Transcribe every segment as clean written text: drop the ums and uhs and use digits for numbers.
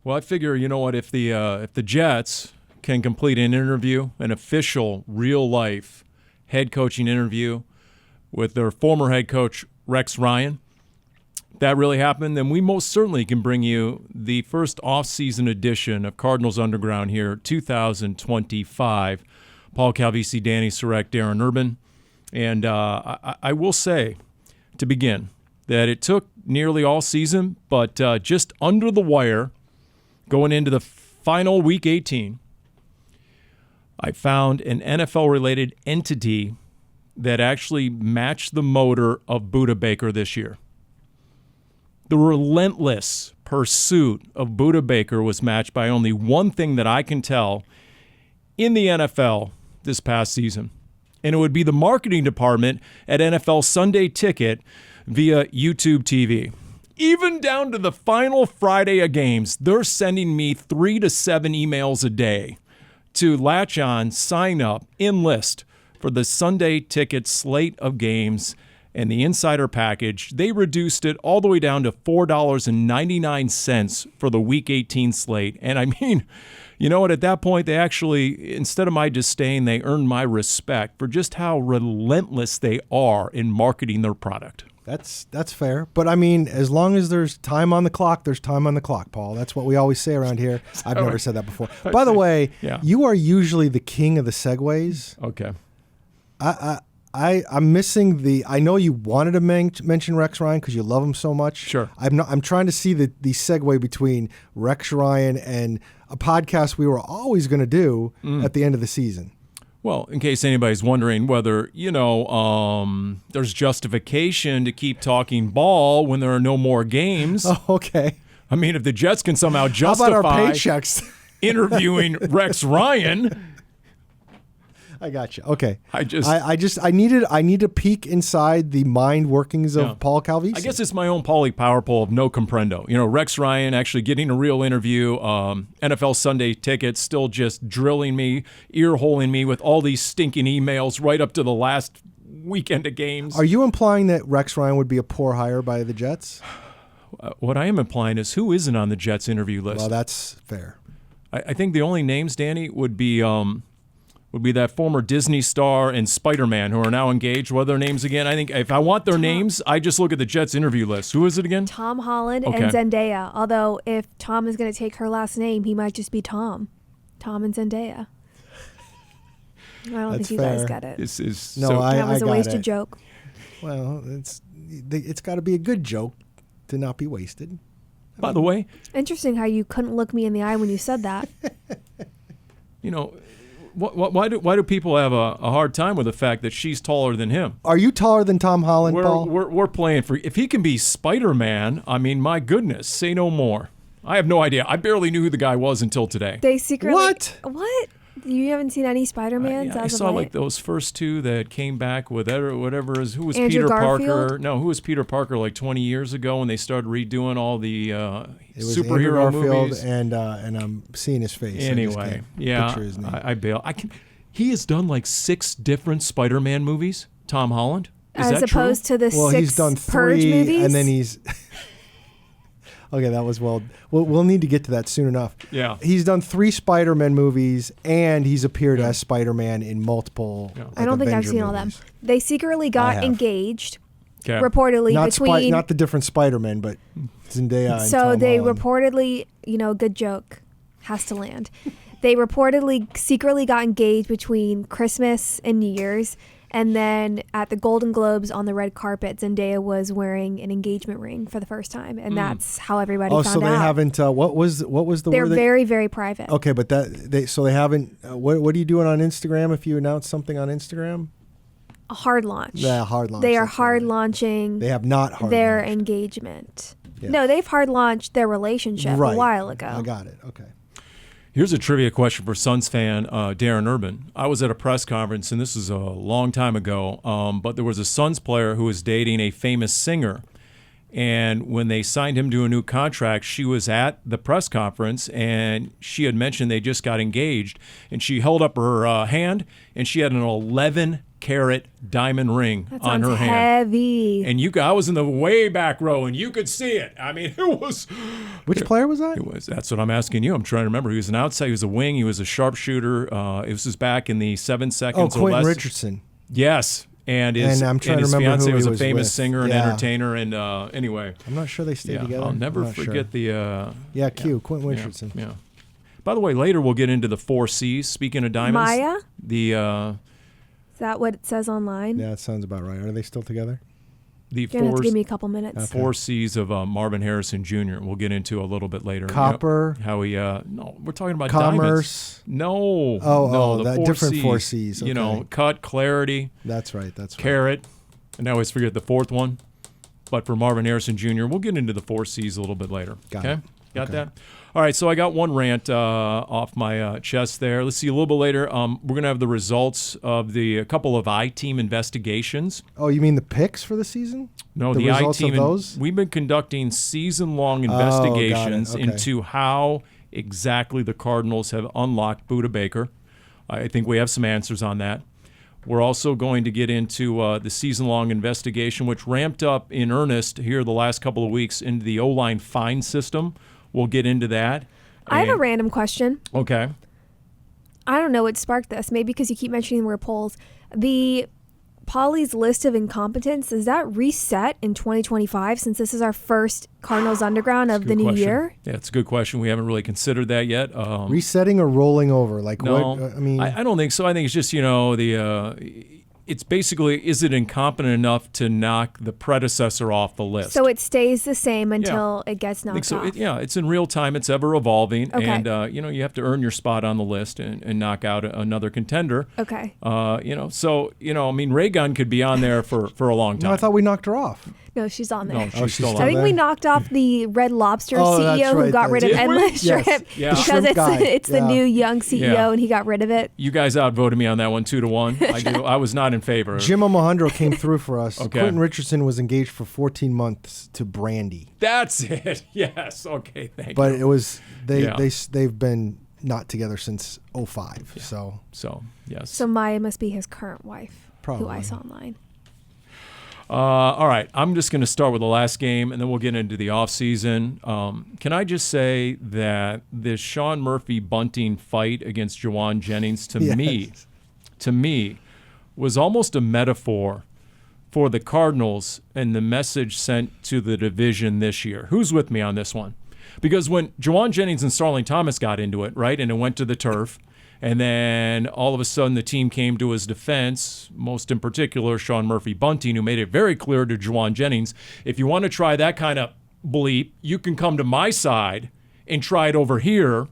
Well, I figure, you know what, if the Jets can complete an interview, an official, real-life head coaching interview with their former head coach, Rex Ryan, if that really happened, then we most certainly can bring you the first off-season edition of Cardinals Underground here, 2025. Paul Calvisi, Dani, Sureck, Darren, Urban. And I will say, to begin, that it took nearly all season, but just under the wire, going into the final Week 18, I found an NFL-related entity that actually matched the motor of Budda Baker this year. The relentless pursuit of Budda Baker was matched by only one thing that I can tell in the NFL this past season, and it would be the marketing department at NFL Sunday Ticket via YouTube TV. Even down to the final Friday of games, they're sending me 3 to 7 emails a day to latch on, sign up, enlist for the Sunday Ticket slate of games and the insider package. They reduced it all the way down to $4.99 for the Week 18 slate. And I mean, you know what? At that point, they actually, instead of my disdain, they earned my respect for just how relentless they are in marketing their product. That's fair. But, I mean, as long as there's time on the clock, there's time on the clock, Paul. That's what we always say around here. I've never said that before. By the way, You are usually the king of the segues. Okay. I'm missing I know you wanted to mention Rex Ryan because you love him so much. Sure. I'm trying to see the segue between Rex Ryan and a podcast we were always going to do at the end of the season. Well, in case anybody's wondering whether, there's justification to keep talking ball when there are no more games. Oh, okay. I mean, if the Jets can somehow justify How about our paychecks? interviewing Rex Ryan. I got you. Okay. I need to peek inside the mind workings of Paul Calvisi. I guess it's my own Paulie power pole of no comprendo. Rex Ryan actually getting a real interview. NFL Sunday Ticket still just drilling me, ear-holing me with all these stinking emails right up to the last weekend of games. Are you implying that Rex Ryan would be a poor hire by the Jets? What I am implying is who isn't on the Jets interview list. Well, that's fair. I think the only names, Dani, would be that former Disney star and Spider-Man who are now engaged. What are their names again? I think if I want their names, I just look at the Jets interview list. Who is it again? Tom Holland and Zendaya. Although if Tom is going to take her last name, he might just be Tom. Tom and Zendaya. I don't think you guys got it. That was a wasted joke. Well, it's got to be a good joke to not be wasted. By the way. Interesting how you couldn't look me in the eye when you said that. Why do people have a hard time with the fact that she's taller than him? Are you taller than Tom Holland, Paul? We're playing for... If he can be Spider-Man, I mean, my goodness, say no more. I have no idea. I barely knew who the guy was until today. They secretly... What? You haven't seen any Spider-Mans? I saw like those first two that came back with whatever is... Who was Andrew Peter Garfield? Parker? No, who was Peter Parker like 20 years ago when they started redoing all the Andrew superhero Garfield movies? And I'm seeing his face. Anyway, picture his name. I bail. He has done like 6 different Spider-Man movies, Tom Holland. Is As that opposed true? to the well, 6 he's done Purge 3, movies? and then he's... Okay, that was we'll need to get to that soon enough. Yeah. He's done 3 Spider-Man movies, and he's appeared as Spider-Man in multiple I don't think I've seen all them. They secretly got engaged, reportedly, not the different Spider-Man, but Zendaya and So Tom they Holland. reportedly, good joke, has to land. They reportedly secretly got engaged between Christmas and New Year's, and then at the Golden Globes on the red carpet, Zendaya was wearing an engagement ring for the first time, and that's how everybody found out. Oh, so they haven't. What was the They're word? very, very private. Okay, but they haven't. What are you doing on Instagram if you announce something on Instagram? A hard launch. Yeah, hard launch. They are hard launching. They have not hard their launched. engagement. Yeah. No, they've hard launched their relationship a while ago. I got it. Okay. Here's a trivia question for Suns fan Darren Urban. I was at a press conference, and this is a long time ago, but there was a Suns player who was dating a famous singer. And when they signed him to a new contract, she was at the press conference, and she had mentioned they just got engaged. And she held up her hand, and she had an 11-carat diamond ring on her hand. Heavy. And I was in the way back row, and you could see it. I mean, it was. Which player was that? That's what I'm asking you. I'm trying to remember. He was an outside. He was a wing. He was a sharpshooter. It was his back in the 7 seconds or less. Quentin Richardson. Yes. And I'm trying to remember fiance who was he a was famous with. singer and entertainer. And anyway, I'm not sure they stayed together. I'll never forget the. Quentin Richardson. Yeah. By the way, later we'll get into the 4 C's. Speaking of diamonds, Maya. Is that what it says online? Yeah, that sounds about right. Are they still together? The You're going to have to give me a couple minutes. 4 C's of Marvin Harrison Jr. We'll get into a little bit later. Copper. How he no, we're talking about commerce. Diamonds. No. No, the that 4 different C's. 4 C's. Okay. Cut, clarity. That's right. Carat. And I always forget the 4th one. But for Marvin Harrison Jr., we'll get into the 4 C's a little bit later. Got it. That? All right, so I got one rant off my chest there. Let's see, a little bit later, we're going to have the results of a couple of I-Team investigations. Oh, you mean the picks for the season? No, the results I-Team. of those? We've been conducting season-long investigations Okay. into how exactly the Cardinals have unlocked Budda Baker. I think we have some answers on that. We're also going to get into the season-long investigation, which ramped up in earnest here the last couple of weeks into the O-line fine system. We'll get into that. I have a random question. Okay. I don't know what sparked this. Maybe because you keep mentioning the word polls. The Pauly's list of incompetence, is that reset in 2025 since this is our first Cardinals Underground of the new year? Yeah, it's a good question. We haven't really considered that yet. Resetting or rolling over? Like no, what? I mean, I don't think so. I think it's just, it's basically, is it incompetent enough to knock the predecessor off the list? So it stays the same until it gets knocked off. It's in real time. It's ever evolving. Okay. And, you have to earn your spot on the list and knock out another contender. Okay. Ray Gun could be on there for a long time. no, I thought we knocked her off. No, she's on there. No, she's still on I think there. we knocked off the Red Lobster CEO who got rid of Endless Shrimp because it's the new young CEO and he got rid of it. You guys outvoted me on that one 2-1. I was not in favor. Jim Alejandro came through for us. Okay. Quentin Richardson was engaged for 14 months to Brandy. That's it. Yes. Okay. Thank you. But it was they've been not together since 2005. Yeah. So yes. So Maya must be his current wife, Probably. who I saw online. All right, I'm just going to start with the last game, and then we'll get into the offseason. Can I just say that this Sean Murphy bunting fight against Juwan Jennings, to me, was almost a metaphor for the Cardinals and the message sent to the division this year. Who's with me on this one? Because when Juwan Jennings and Starling Thomas got into it, right, and it went to the turf, and then all of a sudden the team came to his defense, most in particular Sean Murphy bunting, who made it very clear to Juwan Jennings, if you want to try that kind of bleep, you can come to my side and try it over here.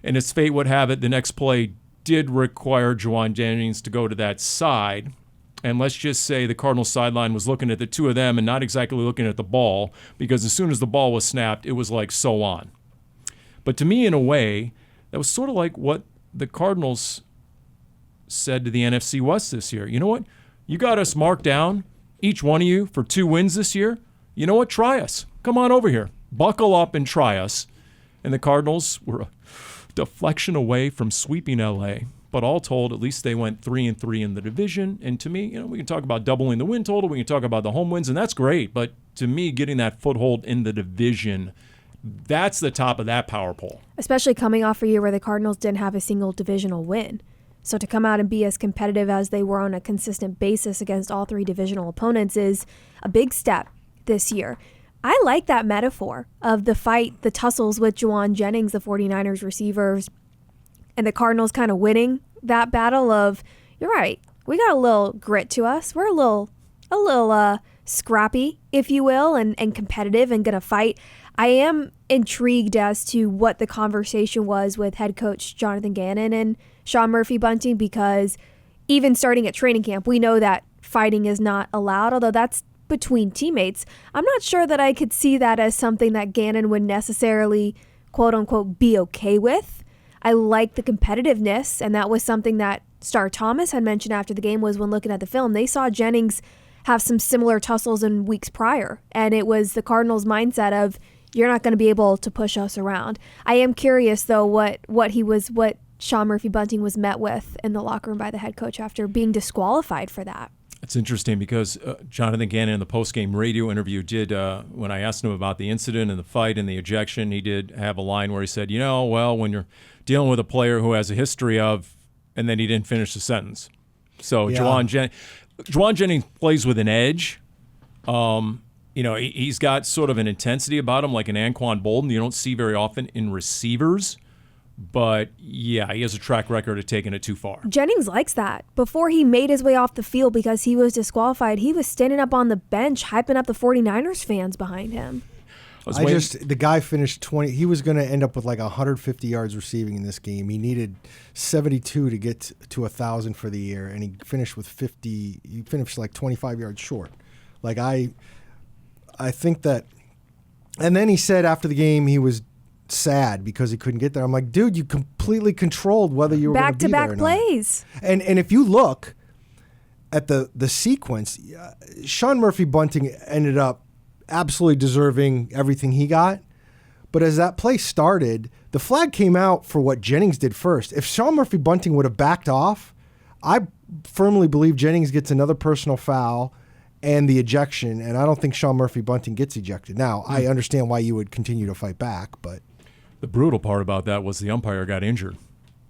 And as fate would have it, the next play did require Juwan Jennings to go to that side. And let's just say the Cardinals sideline was looking at the two of them and not exactly looking at the ball, because as soon as the ball was snapped, it was like so on. But to me, in a way, that was sort of like what the Cardinals said to the NFC West this year. You know what? You got us marked down, each one of you, for 2 wins this year. You know what? Try us. Come on over here. Buckle up and try us. And the Cardinals were a deflection away from sweeping L.A., but all told, at least they went 3-3 in the division. And to me, we can talk about doubling the win total. We can talk about the home wins, and that's great. But to me, getting that foothold in the division, that's the top of that power poll. Especially coming off a year where the Cardinals didn't have a single divisional win. So to come out and be as competitive as they were on a consistent basis against all 3 divisional opponents is a big step this year. I like that metaphor of the fight, the tussles with Juwan Jennings, the 49ers receivers, and the Cardinals kind of winning that battle of, you're right, we got a little grit to us. We're a little scrappy, if you will, and competitive and going to fight. I am intrigued as to what the conversation was with head coach Jonathan Gannon and Sean Murphy bunting, because even starting at training camp, we know that fighting is not allowed, although that's between teammates. I'm not sure that I could see that as something that Gannon would necessarily, quote unquote, be okay with. I like the competitiveness, and that was something that Star Thomas had mentioned after the game, was when looking at the film, they saw Jennings have some similar tussles in weeks prior. And it was the Cardinals' mindset of, you're not going to be able to push us around. I am curious, though, what Sean Murphy-Bunting was met with in the locker room by the head coach after being disqualified for that. It's interesting because Jonathan Gannon in the post-game radio interview did, when I asked him about the incident and the fight and the ejection, he did have a line where he said, well, when you're dealing with a player who has a history of, and then he didn't finish the sentence. So yeah. Juwan Jennings plays with an edge. He's got sort of an intensity about him like an Anquan Bolden you don't see very often in receivers. But, yeah, he has a track record of taking it too far. Jennings likes that. Before he made his way off the field because he was disqualified, he was standing up on the bench, hyping up the 49ers fans behind him. The guy finished 20. He was going to end up with like 150 yards receiving in this game. He needed 72 to get to 1,000 for the year, and he finished with 50. He finished like 25 yards short. Like, I think that. And then he said after the game he was sad because he couldn't get there. I'm like, dude, you completely controlled whether you were going to be there or not. Back-to-back plays. And if you look at the sequence, Sean Murphy-Bunting ended up absolutely deserving everything he got. But as that play started, the flag came out for what Jennings did first. If Sean Murphy-Bunting would have backed off, I firmly believe Jennings gets another personal foul and the ejection, and I don't think Sean Murphy-Bunting gets ejected. Now, I understand why you would continue to fight back, but the brutal part about that was the umpire got injured.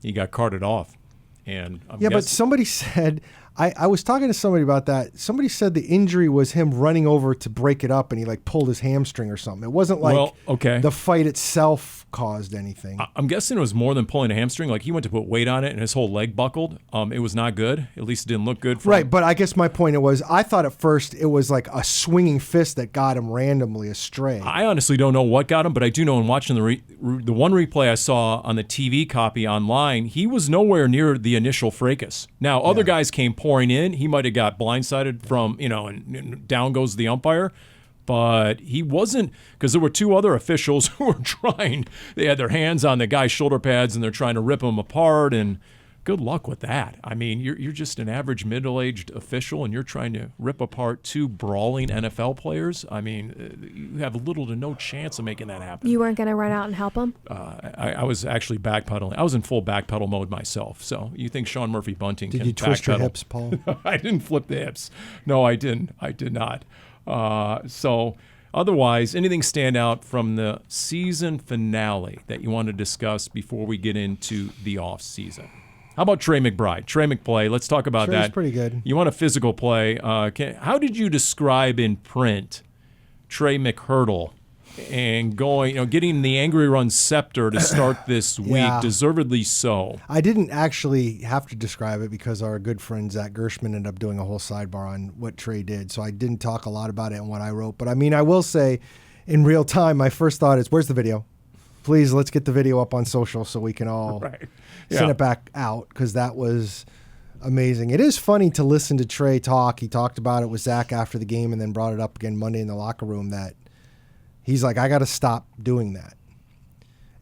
He got carted off. And but somebody said, I was talking to somebody about that. Somebody said the injury was him running over to break it up and he like pulled his hamstring or something. It wasn't like the fight itself caused anything. I'm guessing it was more than pulling a hamstring. Like he went to put weight on it and his whole leg buckled. It was not good. At least it didn't look good for him. Right, but I guess my point was I thought at first it was like a swinging fist that got him randomly astray. I honestly don't know what got him, but I do know in watching the one replay I saw on the TV copy online, he was nowhere near the initial fracas. Now, other guys came pouring in. He might have got blindsided from, and down goes the umpire. But he wasn't, because there were two other officials who were trying. They had their hands on the guy's shoulder pads, and they're trying to rip him apart. And good luck with that. I mean, you're just an average middle-aged official, and you're trying to rip apart two brawling NFL players. I mean, you have little to no chance of making that happen. You weren't going to run out and help him? I was actually backpedaling. I was in full backpedal mode myself. So you think Sean Murphy-Bunting can backpedal? Did you twist your hips, Paul? I didn't flip the hips. No, I didn't. I did not. So otherwise, anything stand out from the season finale that you want to discuss before we get into the off season? How about Trey McBride? Trey McPlay, let's talk about that. Trey's pretty good. You want a physical play. How did you describe in print Trey McHurdle and getting the angry run scepter to start this week, deservedly so? I didn't actually have to describe it because our good friend Zach Gershman ended up doing a whole sidebar on what Trey did, so I didn't talk a lot about it in what I wrote. But I mean, I will say, in real time, my first thought is, where's the video? Please, let's get the video up on social so we can all send it back out, because that was amazing. It is funny to listen to Trey talk. He talked about it with Zach after the game and then brought it up again Monday in the locker room that he's like, I got to stop doing that.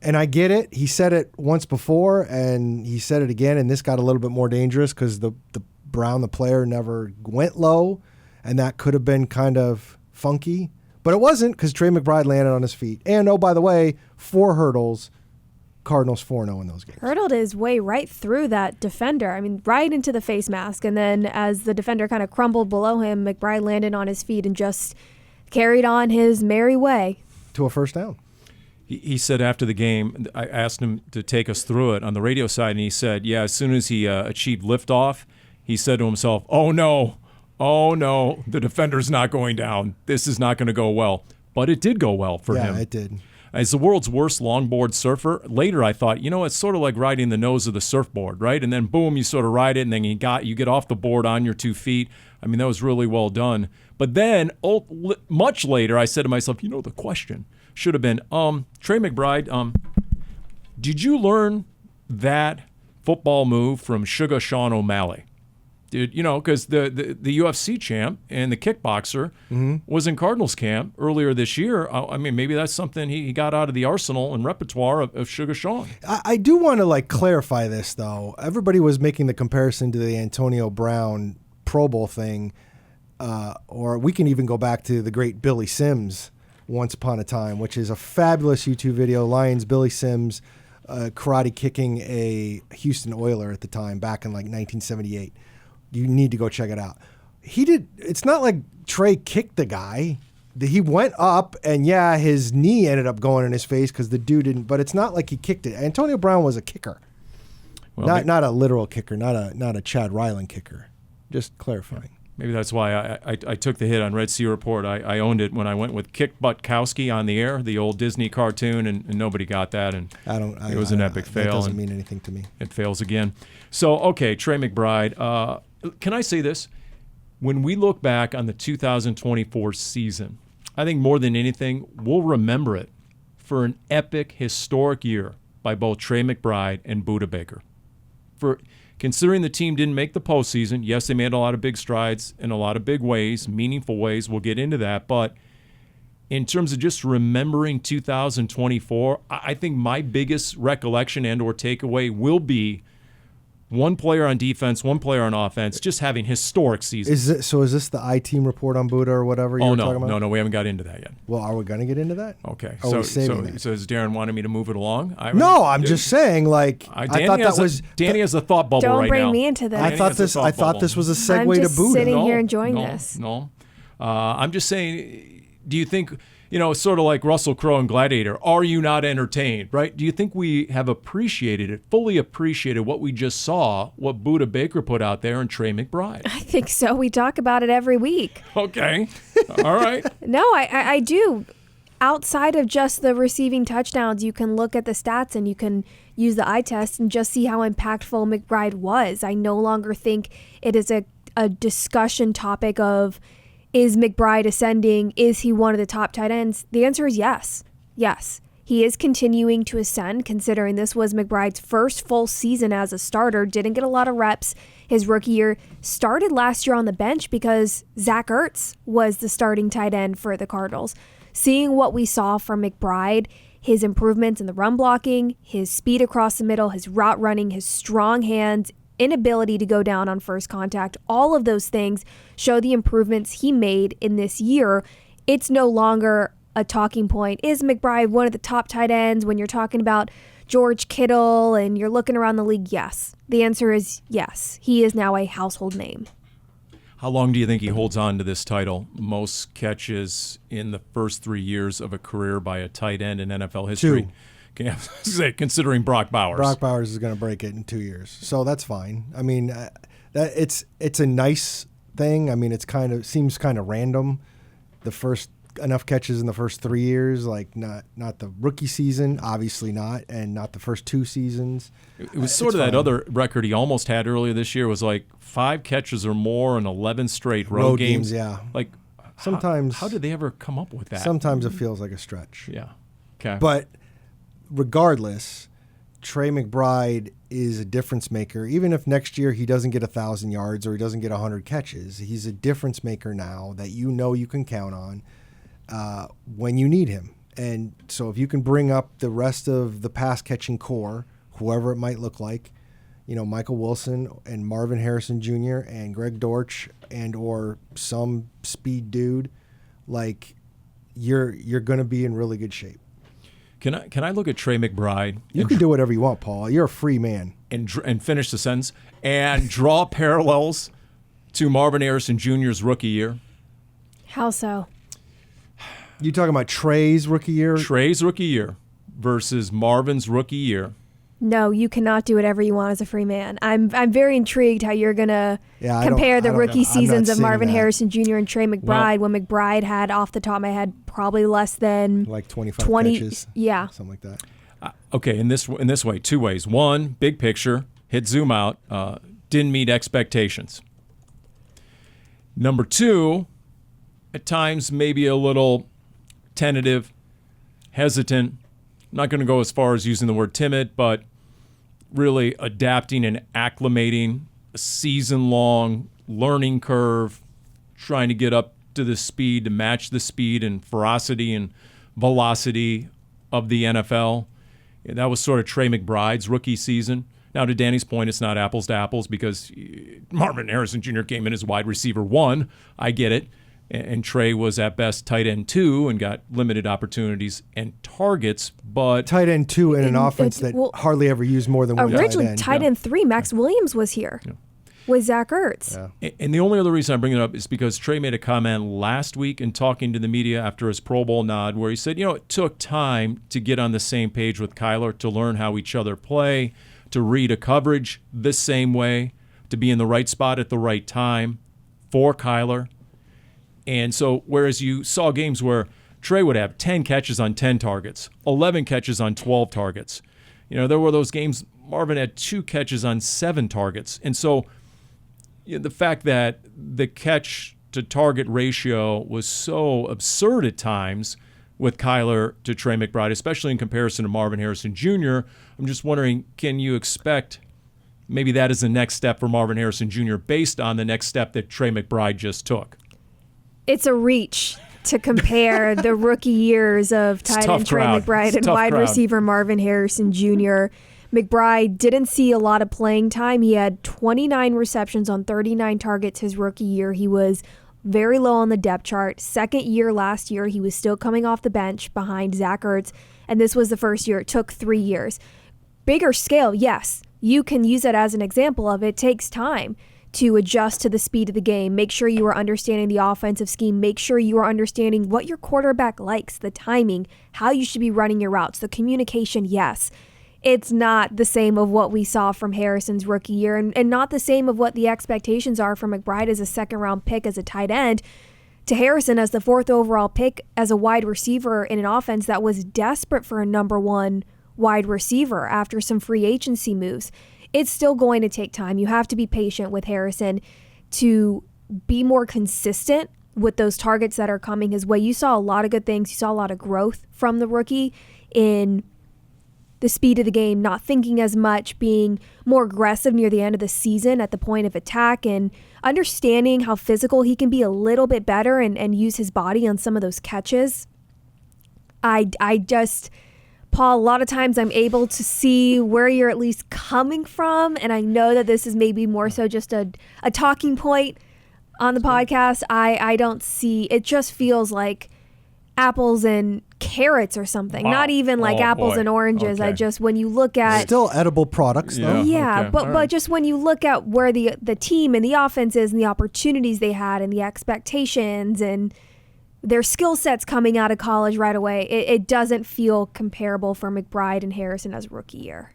And I get it. He said it once before, and he said it again, and this got a little bit more dangerous because the Brown, the player, never went low, and that could have been kind of funky. But it wasn't, because Trey McBride landed on his feet. And, oh, by the way, 4 hurdles, Cardinals 4-0 in those games. Hurdled his way right through that defender. I mean, right into the face mask. And then as the defender kind of crumbled below him, McBride landed on his feet and just carried on his merry way to a first down. He said after the game, I asked him to take us through it on the radio side, and he said, as soon as he achieved liftoff, he said to himself, oh, no, the defender's not going down. This is not going to go well. But it did go well for him. Yeah, it did. As the world's worst longboard surfer, later I thought, it's sort of like riding the nose of the surfboard, right? And then, boom, you sort of ride it, and then you get off the board on your 2 feet. I mean, that was really well done. But then, much later, I said to myself, the question should have been, Trey McBride, did you learn that football move from Sugar Sean O'Malley? Because the UFC champ and the kickboxer was in Cardinals camp earlier this year. I mean, maybe that's something he got out of the arsenal and repertoire of Sugar Sean. I do want to clarify this, though. Everybody was making the comparison to the Antonio Brown Pro Bowl thing. or we can even go back to the great Billy Sims, Once Upon a Time, which is a fabulous YouTube video. Lions Billy Sims karate kicking a Houston Oiler at the time, back in like 1978. You need to go check it out. It's not like Trey kicked the guy. He went up, and yeah, his knee ended up going in his face because the dude didn't. But it's not like he kicked it. Antonio Brown was a kicker, well, not a literal kicker, not a Chad Ryland kicker. Just clarifying. Maybe that's why I took the hit on Red Sea Report. I owned it when I went with Kick Buttkowski on the air, the old Disney cartoon, and nobody got that, and it was an epic fail. That doesn't mean anything to me. It fails again. So, okay, Trey McBride. Can I say this? When we look back on the 2024 season, I think more than anything, we'll remember it for an epic, historic year by both Trey McBride and Budda Baker. For considering the team didn't make the postseason, yes, they made a lot of big strides in a lot of big ways, meaningful ways. We'll get into that. But in terms of just remembering 2024, I think my biggest recollection and or takeaway will be one player on defense, one player on offense, just having historic seasons. Is this the I-Team report on Budda or whatever you were talking about? No, we haven't got into that yet. Well, are we going to get into that? Okay. So is Darren wanting me to move it along? I'm just saying, like, I thought that was... Danny has a thought bubble right now. Don't bring me into this. I thought this was a segue to Budda. I'm just sitting here enjoying this. No. I'm just saying, do you think... sort of like Russell Crowe in Gladiator, are you not entertained, right? Do you think we have fully appreciated what we just saw, what Budda Baker put out there and Trey McBride? I think so. We talk about it every week. Okay. All right. No, I do. Outside of just the receiving touchdowns, you can look at the stats and you can use the eye test and just see how impactful McBride was. I no longer think it is a discussion topic of, is McBride ascending? Is he one of the top tight ends? The answer is yes. Yes. He is continuing to ascend, considering this was McBride's first full season as a starter. Didn't get a lot of reps his rookie year. Started last year on the bench because Zach Ertz was the starting tight end for the Cardinals. Seeing what we saw from McBride, his improvements in the run blocking, his speed across the middle, his route running, his strong hands, inability to go down on first contact, all of those things show the improvements he made in this year. It's no longer a talking point. Is McBride one of the top tight ends when you're talking about George Kittle and you're looking around the league? Yes. The answer is yes. He is now a household name. How long do you think he holds on to this title? Most catches in the first 3 years of a career by a tight end in NFL history. 2. Considering Brock Bowers. Brock Bowers is going to break it in 2 years, so that's fine. I mean, it's a nice thing. I mean, seems kind of random. The first enough catches in the first 3 years, like not the rookie season, obviously not, and not the first 2 seasons. It was sort of that other record he almost had earlier this year was like 5 catches or more in 11 straight road games. Yeah, like sometimes. How did they ever come up with that? Sometimes it feels like a stretch. Yeah. Okay. But regardless, Trey McBride is a difference maker. Even if next year he doesn't get 1,000 yards or he doesn't get 100 catches, he's a difference maker now that you can count on when you need him. And so if you can bring up the rest of the pass catching core, whoever it might look like, Michael Wilson and Marvin Harrison Jr. and Greg Dortch and or some speed dude, like you're going to be in really good shape. Can I look at Trey McBride? You can do whatever you want, Paul. You're a free man. And finish the sentence and draw parallels to Marvin Harrison Jr.'s rookie year. How so? You talking about Trey's rookie year? Trey's rookie year versus Marvin's rookie year. No, you cannot do whatever you want as a free man. I'm very intrigued how you're going to compare the rookie seasons of Marvin Harrison Jr. and Trey McBride when McBride had, off the top of my head, probably less than like 20 catches. Yeah. Something like that. Okay, in this way, 2 ways. One, big picture, hit zoom out, didn't meet expectations. Number 2, at times maybe a little tentative, hesitant. Not going to go as far as using the word timid, but really adapting and acclimating, a season-long learning curve, trying to get up to the speed to match the speed and ferocity and velocity of the NFL. And that was sort of Trey McBride's rookie season. Now, to Dani's point, it's not apples to apples because Marvin Harrison Jr. came in as wide receiver 1. I get it. And Trey was at best tight end 2 and got limited opportunities and targets, but tight end 2 in an offense that hardly ever used more than one tight end. Originally, tight end 3, Max Williams was here with Zach Ertz. Yeah. And the only other reason I'm bringing it up is because Trey made a comment last week in talking to the media after his Pro Bowl nod where he said, it took time to get on the same page with Kyler, to learn how each other play, to read a coverage the same way, to be in the right spot at the right time for Kyler. And so whereas you saw games where Trey would have 10 catches on 10 targets, 11 catches on 12 targets. There were those games Marvin had 2 catches on 7 targets. And so the fact that the catch-to-target ratio was so absurd at times with Kyler to Trey McBride, especially in comparison to Marvin Harrison Jr., I'm just wondering, can you expect maybe that is the next step for Marvin Harrison Jr. based on the next step that Trey McBride just took? It's a reach to compare the rookie years of tight end Trey McBride and wide receiver Marvin Harrison Jr. McBride didn't see a lot of playing time. He had 29 receptions on 39 targets his rookie year. He was very low on the depth chart. Second year last year, he was still coming off the bench behind Zach Ertz, and this was the first year. It took 3 years. Bigger scale, yes. You can use it as an example of it takes time to adjust to the speed of the game. Make sure you are understanding the offensive scheme. Make sure you are understanding what your quarterback likes, the timing, how you should be running your routes, the communication, yes. It's not the same of what we saw from Harrison's rookie year and not the same of what the expectations are from McBride as a second-round pick as a tight end to Harrison as the 4th overall pick as a wide receiver in an offense that was desperate for a number 1 wide receiver after some free agency moves. It's still going to take time. You have to be patient with Harrison to be more consistent with those targets that are coming his way. You saw a lot of good things. You saw a lot of growth from the rookie in the speed of the game, not thinking as much, being more aggressive near the end of the season at the point of attack, and understanding how physical he can be a little bit better and use his body on some of those catches. Paul, a lot of times I'm able to see where you're at least coming from, and I know that this is maybe more so just a talking point on the podcast. I don't see, it just feels like apples and carrots or something. Wow. Not even like apples and oranges. Okay. When you look at... Still edible products, though. Yeah, okay. but just when you look at where the team and the offense is and the opportunities they had and the expectations and their skill sets coming out of college right away, it doesn't feel comparable for McBride and Harrison as rookie year.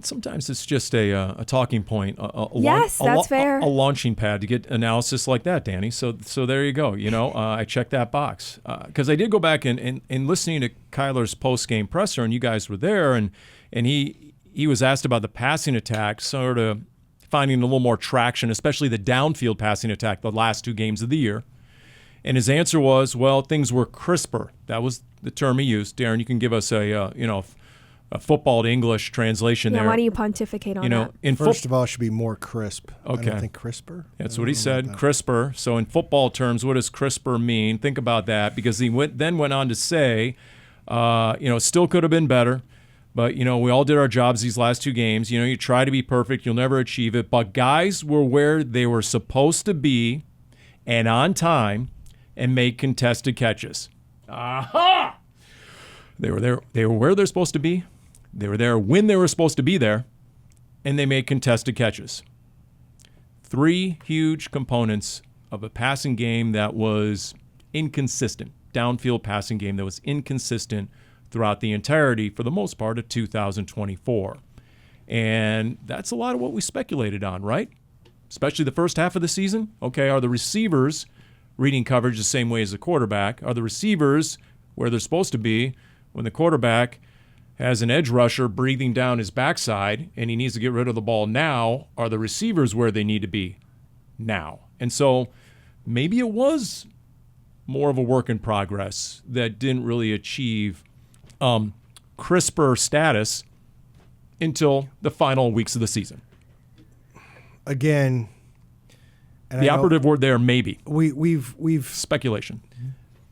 Sometimes it's just a talking point. That's fair. A launching pad to get analysis like that, Dani. So there you go. I checked that box because I did go back and listening to Kyler's post-game presser, and you guys were there, and he was asked about the passing attack, sort of finding a little more traction, especially the downfield passing attack the last 2 games of the year. And his answer was, well, things were crisper. That was the term he used. Darren, you can give us a football to English translation there. Why don't you pontificate on that? First of all, it should be more crisp. Okay. I don't think crisper. That's what he said, crisper. So in football terms, what does crisper mean? Think about that, because he then went on to say, still could have been better, but, we all did our jobs these last 2 games. You try to be perfect. You'll never achieve it. But guys were where they were supposed to be and on time and made contested catches. Aha! They were there. They were where they're supposed to be. They were there when they were supposed to be there, and they made contested catches. 3 huge components of a passing game that was inconsistent, downfield passing game that was inconsistent throughout the entirety, for the most part, of 2024. And that's a lot of what we speculated on, right? Especially the first half of the season. Okay, are the receivers reading coverage the same way as the quarterback? Are the receivers where they're supposed to be when the quarterback has an edge rusher breathing down his backside and he needs to get rid of the ball now? Are the receivers where they need to be now? And so maybe it was more of a work in progress that didn't really achieve crisper status until the final weeks of the season. Again, the operative word there, maybe. We've speculation.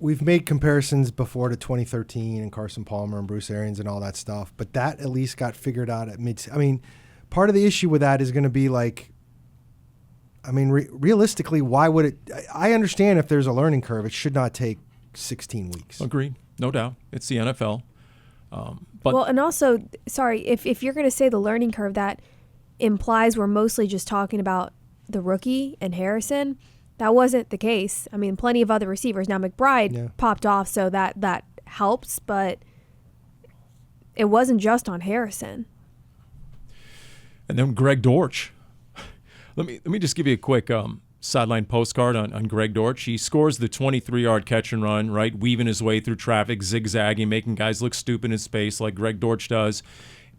We've made comparisons before to 2013 and Carson Palmer and Bruce Arians and all that stuff, but that at least got figured out at mid. I mean, part of the issue with that is going to be like, I mean, realistically, why would it? I understand if there's a learning curve, it should not take 16 weeks. Agreed. No doubt. It's the NFL. But well, and also, sorry, if you're going to say the learning curve, that implies we're mostly just talking about the rookie and Harrison. That wasn't the case. I mean, plenty of other receivers. Now, McBride popped off, so that helps, but it wasn't just on Harrison. And then Greg Dortch. Let me just give you a quick sideline postcard on Greg Dortch. He scores the 23-yard catch and run, right, weaving his way through traffic, zigzagging, making guys look stupid in space like Greg Dortch does.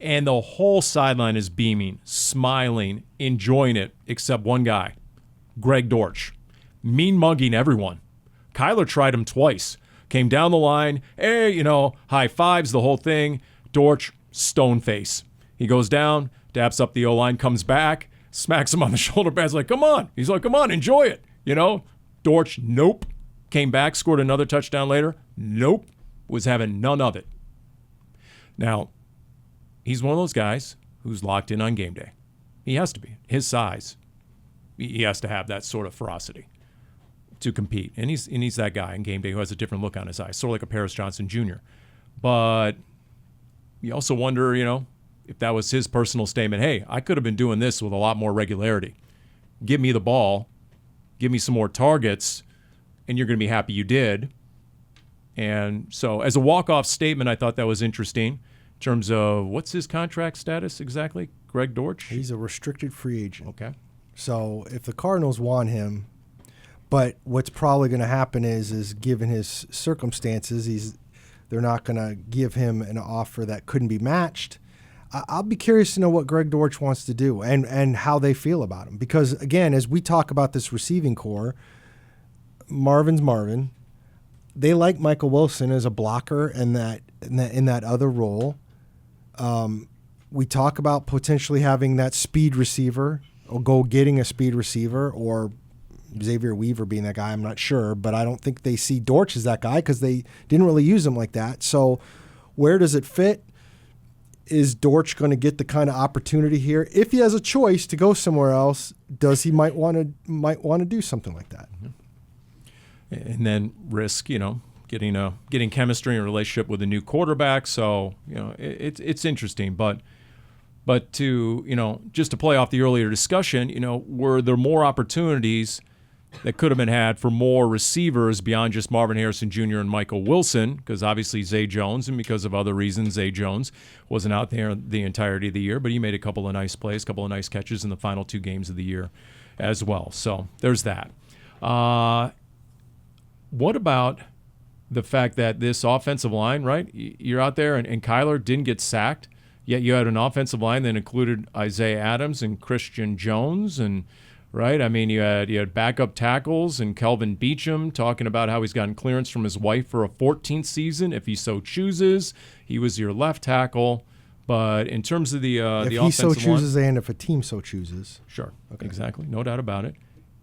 And the whole sideline is beaming, smiling, enjoying it, except one guy, Greg Dortch, mean mugging everyone. Kyler tried him twice. Came down the line, hey, high fives, the whole thing. Dortch, stone face. He goes down, daps up the O-line, comes back, smacks him on the shoulder pads like, come on. He's like, come on, enjoy it. Dortch, nope. Came back, scored another touchdown later. Nope. Was having none of it. Now, he's one of those guys who's locked in on game day. He has to be. His size, he has to have that sort of ferocity to compete. And he's that guy in game day who has a different look on his eyes, sort of like a Paris Johnson Jr. But you also wonder, if that was his personal statement, hey, I could have been doing this with a lot more regularity. Give me the ball, give me some more targets, and you're going to be happy you did. And so as a walk-off statement, I thought that was interesting in terms of what's his contract status exactly, Greg Dortch? He's a restricted free agent. Okay. So if the Cardinals want him, but what's probably going to happen is given his circumstances, they're not going to give him an offer that couldn't be matched. I'll be curious to know what Greg Dortch wants to do and how they feel about him. Because, again, as we talk about this receiving core, Marvin's Marvin. They like Michael Wilson as a blocker in that other role. We talk about potentially having that speed receiver or getting a speed receiver or Xavier Weaver being that guy. I'm not sure, but I don't think they see Dortch as that guy because they didn't really use him like that. So where does it fit? Is Dortch going to get the kind of opportunity here? If he has a choice to go somewhere else, does he might want to do something like that? And then risk, getting chemistry and relationship with a new quarterback. So, it's interesting. But to, just to play off the earlier discussion, were there more opportunities that could have been had for more receivers beyond just Marvin Harrison Jr. and Michael Wilson? Because obviously Zay Jones, and because of other reasons, Zay Jones wasn't out there the entirety of the year, but he made a couple of nice plays, a couple of nice catches in the final 2 games of the year as well. So there's that. What about the fact that this offensive line, right? You're out there and Kyler didn't get sacked, yet you had an offensive line that included Isaiah Adams and Christian Jones, and right? I mean, you had backup tackles and Kelvin Beachum talking about how he's gotten clearance from his wife for a 14th season if he so chooses. He was your left tackle. But in terms of the offensive line, if he so chooses and if a team so chooses. Sure, okay. Exactly. No doubt about it.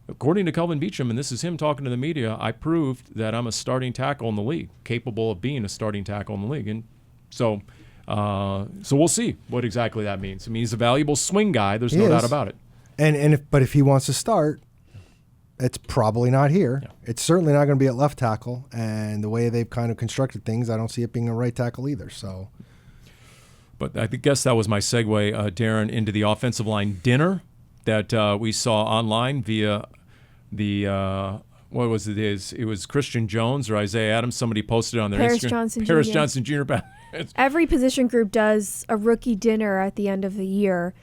According to Kelvin Beachum, and this is him talking to the media, I proved that I'm a starting tackle in the league, capable of being a starting tackle in the league. And so we'll see what exactly that means. I mean, he's a valuable swing guy. There's no doubt about it. But if he wants to start, it's probably not here. Yeah. It's certainly not going to be at left tackle. And the way they've kind of constructed things, I don't see it being a right tackle either. So, but I guess that was my segue, Darren, into the offensive line dinner that we saw online via the what was it? It was Christian Jones or Isaiah Adams. Somebody posted on their Instagram. Paris Johnson Jr. Every position group does a rookie dinner at the end of the year,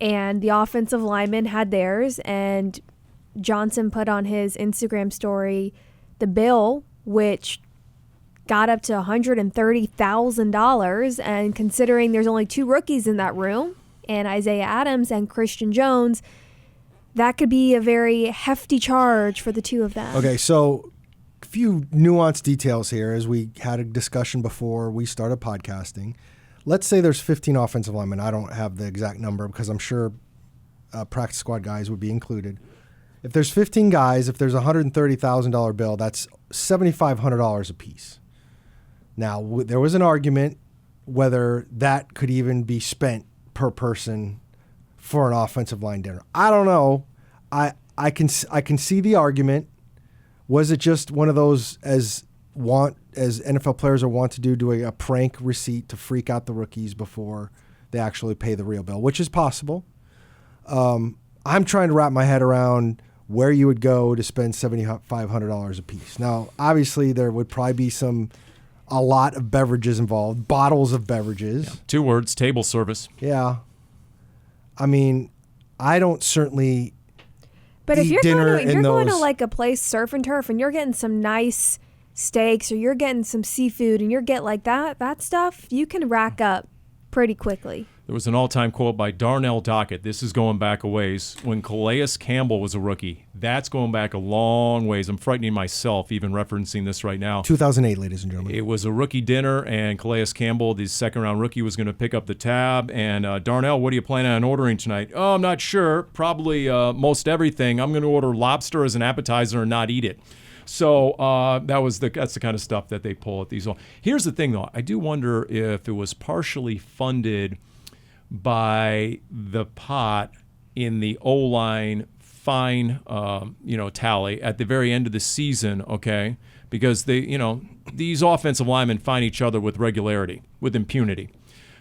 and the offensive linemen had theirs. And Johnson put on his Instagram story the bill, which got up to $130,000. And considering there's only 2 rookies in that room, and Isaiah Adams and Christian Jones, that could be a very hefty charge for the 2 of them. Okay, so a few nuanced details here as we had a discussion before we started podcasting. Let's say there's 15 offensive linemen. I don't have the exact number because I'm sure practice squad guys would be included. If there's 15 guys, if there's a $130,000 bill, that's $7,500 a piece. Now, there was an argument whether that could even be spent per person for an offensive line dinner. I don't know. I can see the argument. Was it just one of those as NFL players are wont to do, doing a prank receipt to freak out the rookies before they actually pay the real bill, which is possible. I'm trying to wrap my head around where you would go to spend $7,500 a piece. Now, obviously, there would probably be a lot of beverages involved, bottles of beverages. Yeah. 2 words, table service. Yeah. I mean, I don't certainly But if eat you're dinner going to, in going to those. like a place, surf and turf, and you're getting some nice steaks or you're getting some seafood and you're getting like that stuff, you can rack up pretty quickly. There was an all-time quote by Darnell Dockett. This is going back a ways. When Calais Campbell was a rookie, that's going back a long ways. I'm frightening myself even referencing this right now. 2008, ladies and gentlemen. It was a rookie dinner, and Calais Campbell, the second-round rookie, was going to pick up the tab. And Darnell, what are you planning on ordering tonight? Oh, I'm not sure. Probably most everything. I'm going to order lobster as an appetizer and not eat it. So that's the kind of stuff that they pull at these. Here's the thing, though. I do wonder if it was partially funded by the pot in the O-line fine, tally at the very end of the season, okay? Because these offensive linemen find each other with regularity, with impunity.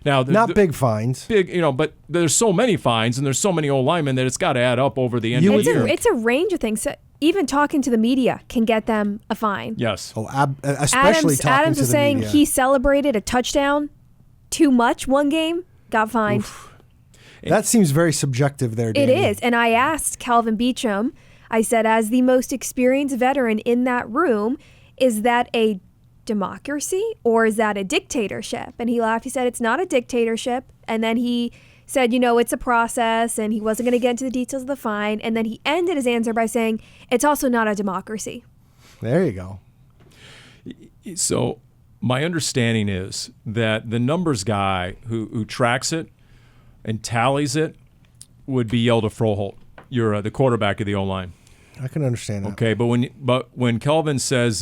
Now, not big fines. But there's so many fines and there's so many O-linemen that it's got to add up over the end of the year. It's a range of things. So even talking to the media can get them a fine. Yes. Oh, especially talking Adams to was the saying media. he celebrated a touchdown too much one game, got fined. Oof. That seems very subjective there, Dani. It is. And I asked Calvin Beachum, I said, as the most experienced veteran in that room, is that a democracy or is that a dictatorship? And he laughed. He said, it's not a dictatorship. And then he said, it's a process, and he wasn't going to get into the details of the fine. And then he ended his answer by saying, it's also not a democracy. There you go. So my understanding is that the numbers guy who tracks it and tallies it would be Yelda Froholt. You're the quarterback of the O-line. I can understand that. Okay, but when Kelvin says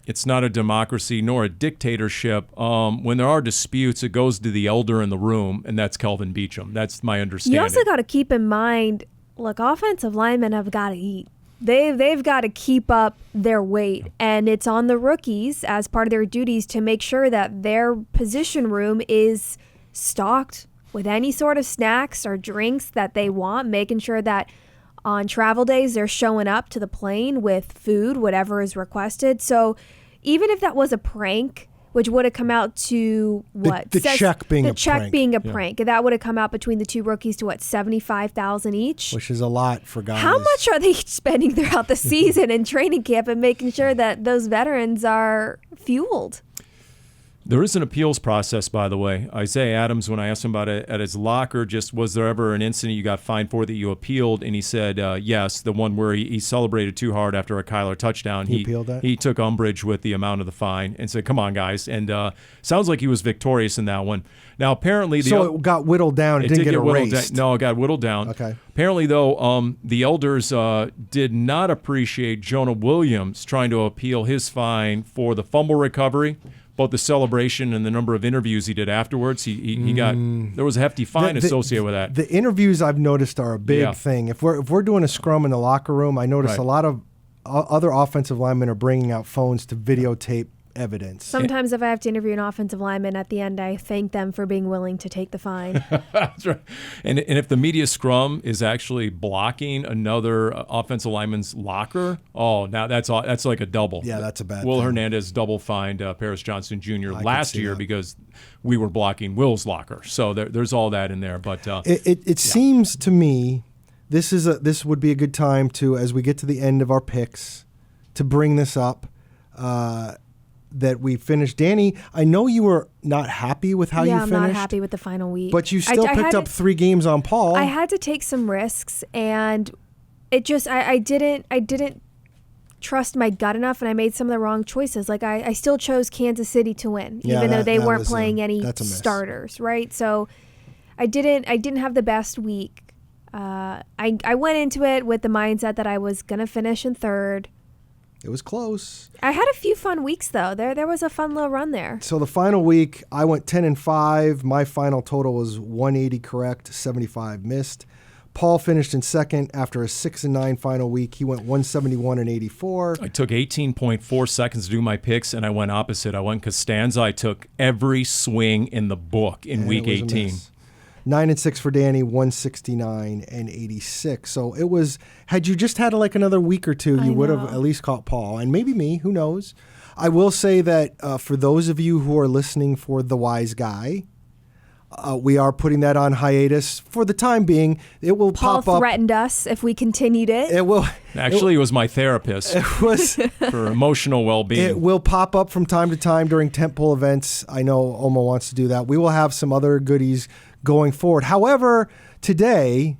it's not a democracy nor a dictatorship, when there are disputes, it goes to the elder in the room, and that's Kelvin Beachum. That's my understanding. You also got to keep in mind, look, offensive linemen have got to eat. They've got to keep up their weight, and it's on the rookies as part of their duties to make sure that their position room is stocked with any sort of snacks or drinks that they want, making sure that on travel days they're showing up to the plane with food, whatever is requested. So even if that was a prank, which would have come out to what? The check being a prank. The check being a prank. That would have come out between the two rookies to what, $75,000 each? Which is a lot for guys. How much are they spending throughout the season in training camp and making sure that those veterans are fueled? There is an appeals process, by the way. Isaiah Adams, when I asked him about it at his locker, just was there ever an incident you got fined for that you appealed? And he said, yes, the one where he celebrated too hard after a Kyler touchdown. He appealed that? He took umbrage with the amount of the fine and said, come on, guys. And sounds like he was victorious in that one. Now, apparently... So it got whittled down. It didn't get erased. No, it got whittled down. Okay. Apparently, though, the elders did not appreciate Jonah Williams trying to appeal his fine for the fumble recovery, both the celebration and the number of interviews he did afterwards. He got, there was a hefty fine associated with that. The interviews I've noticed are a big thing. If we're doing a scrum in the locker room, I notice a lot of other offensive linemen are bringing out phones to videotape evidence. Sometimes if I have to interview an offensive lineman at the end, I thank them for being willing to take the fine. That's right. And if the media scrum is actually blocking another offensive lineman's locker, now that's like a double. Yeah, that's a bad Will thing. Hernandez double fined Paris Johnson Jr. last year that. because we were blocking Will's locker. So there's all that in there. But it seems to me this would be a good time to, as we get to the end of our picks, to bring this up. That we finished. Dani, I know you were not happy with how you finished. Yeah, I'm not happy with the final week. But you still picked up 3 games on Paul. I had to take some risks, and it just I didn't trust my gut enough, and I made some of the wrong choices. Like I still chose Kansas City to win, even though they weren't playing any starters, right? So I didn't have the best week. I went into it with the mindset that I was gonna finish in third. It was close. I had a few fun weeks, though. There was a fun little run there. So the final week, I went 10-5. My final total was 180 correct, 75 missed. Paul finished in second after a 6-9 final week. He went 171-84. I took 18.4 seconds to do my picks, and I went opposite. I went Costanza. I took every swing in the book in week 18. 9-6 for Dani, 169-86. So it was, had you just had like another week or two, you would have at least caught Paul. And maybe me, who knows? I will say that for those of you who are listening for The Wise Guy, we are putting that on hiatus for the time being. It will Paul pop up. threatened us if we continued it. It will. Actually, it was my therapist It was. for emotional well-being. It will pop up from time to time during tentpole events. I know Oma wants to do that. We will have some other goodies going forward. However, today,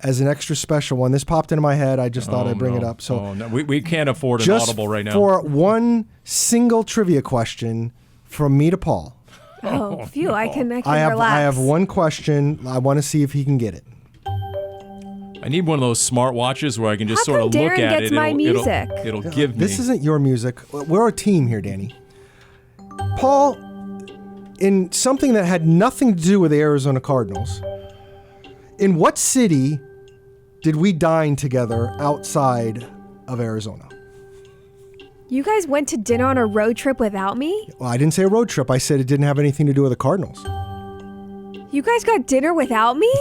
as an extra special one, this popped into my head. I just thought I'd bring it up. So no. We can't afford an just audible right now. for one single trivia question from me to Paul. Oh, phew! I can relax. I have one question. I want to see if he can get it. I need one of those smart watches where I can just How sort of come look Darren at gets it. my music? It'll give me. This isn't your music. We're a team here, Dani. Paul, in something that had nothing to do with the Arizona Cardinals, in what city did we dine together outside of Arizona? You guys went to dinner on a road trip without me? Well, I didn't say a road trip. I said it didn't have anything to do with the Cardinals. You guys got dinner without me?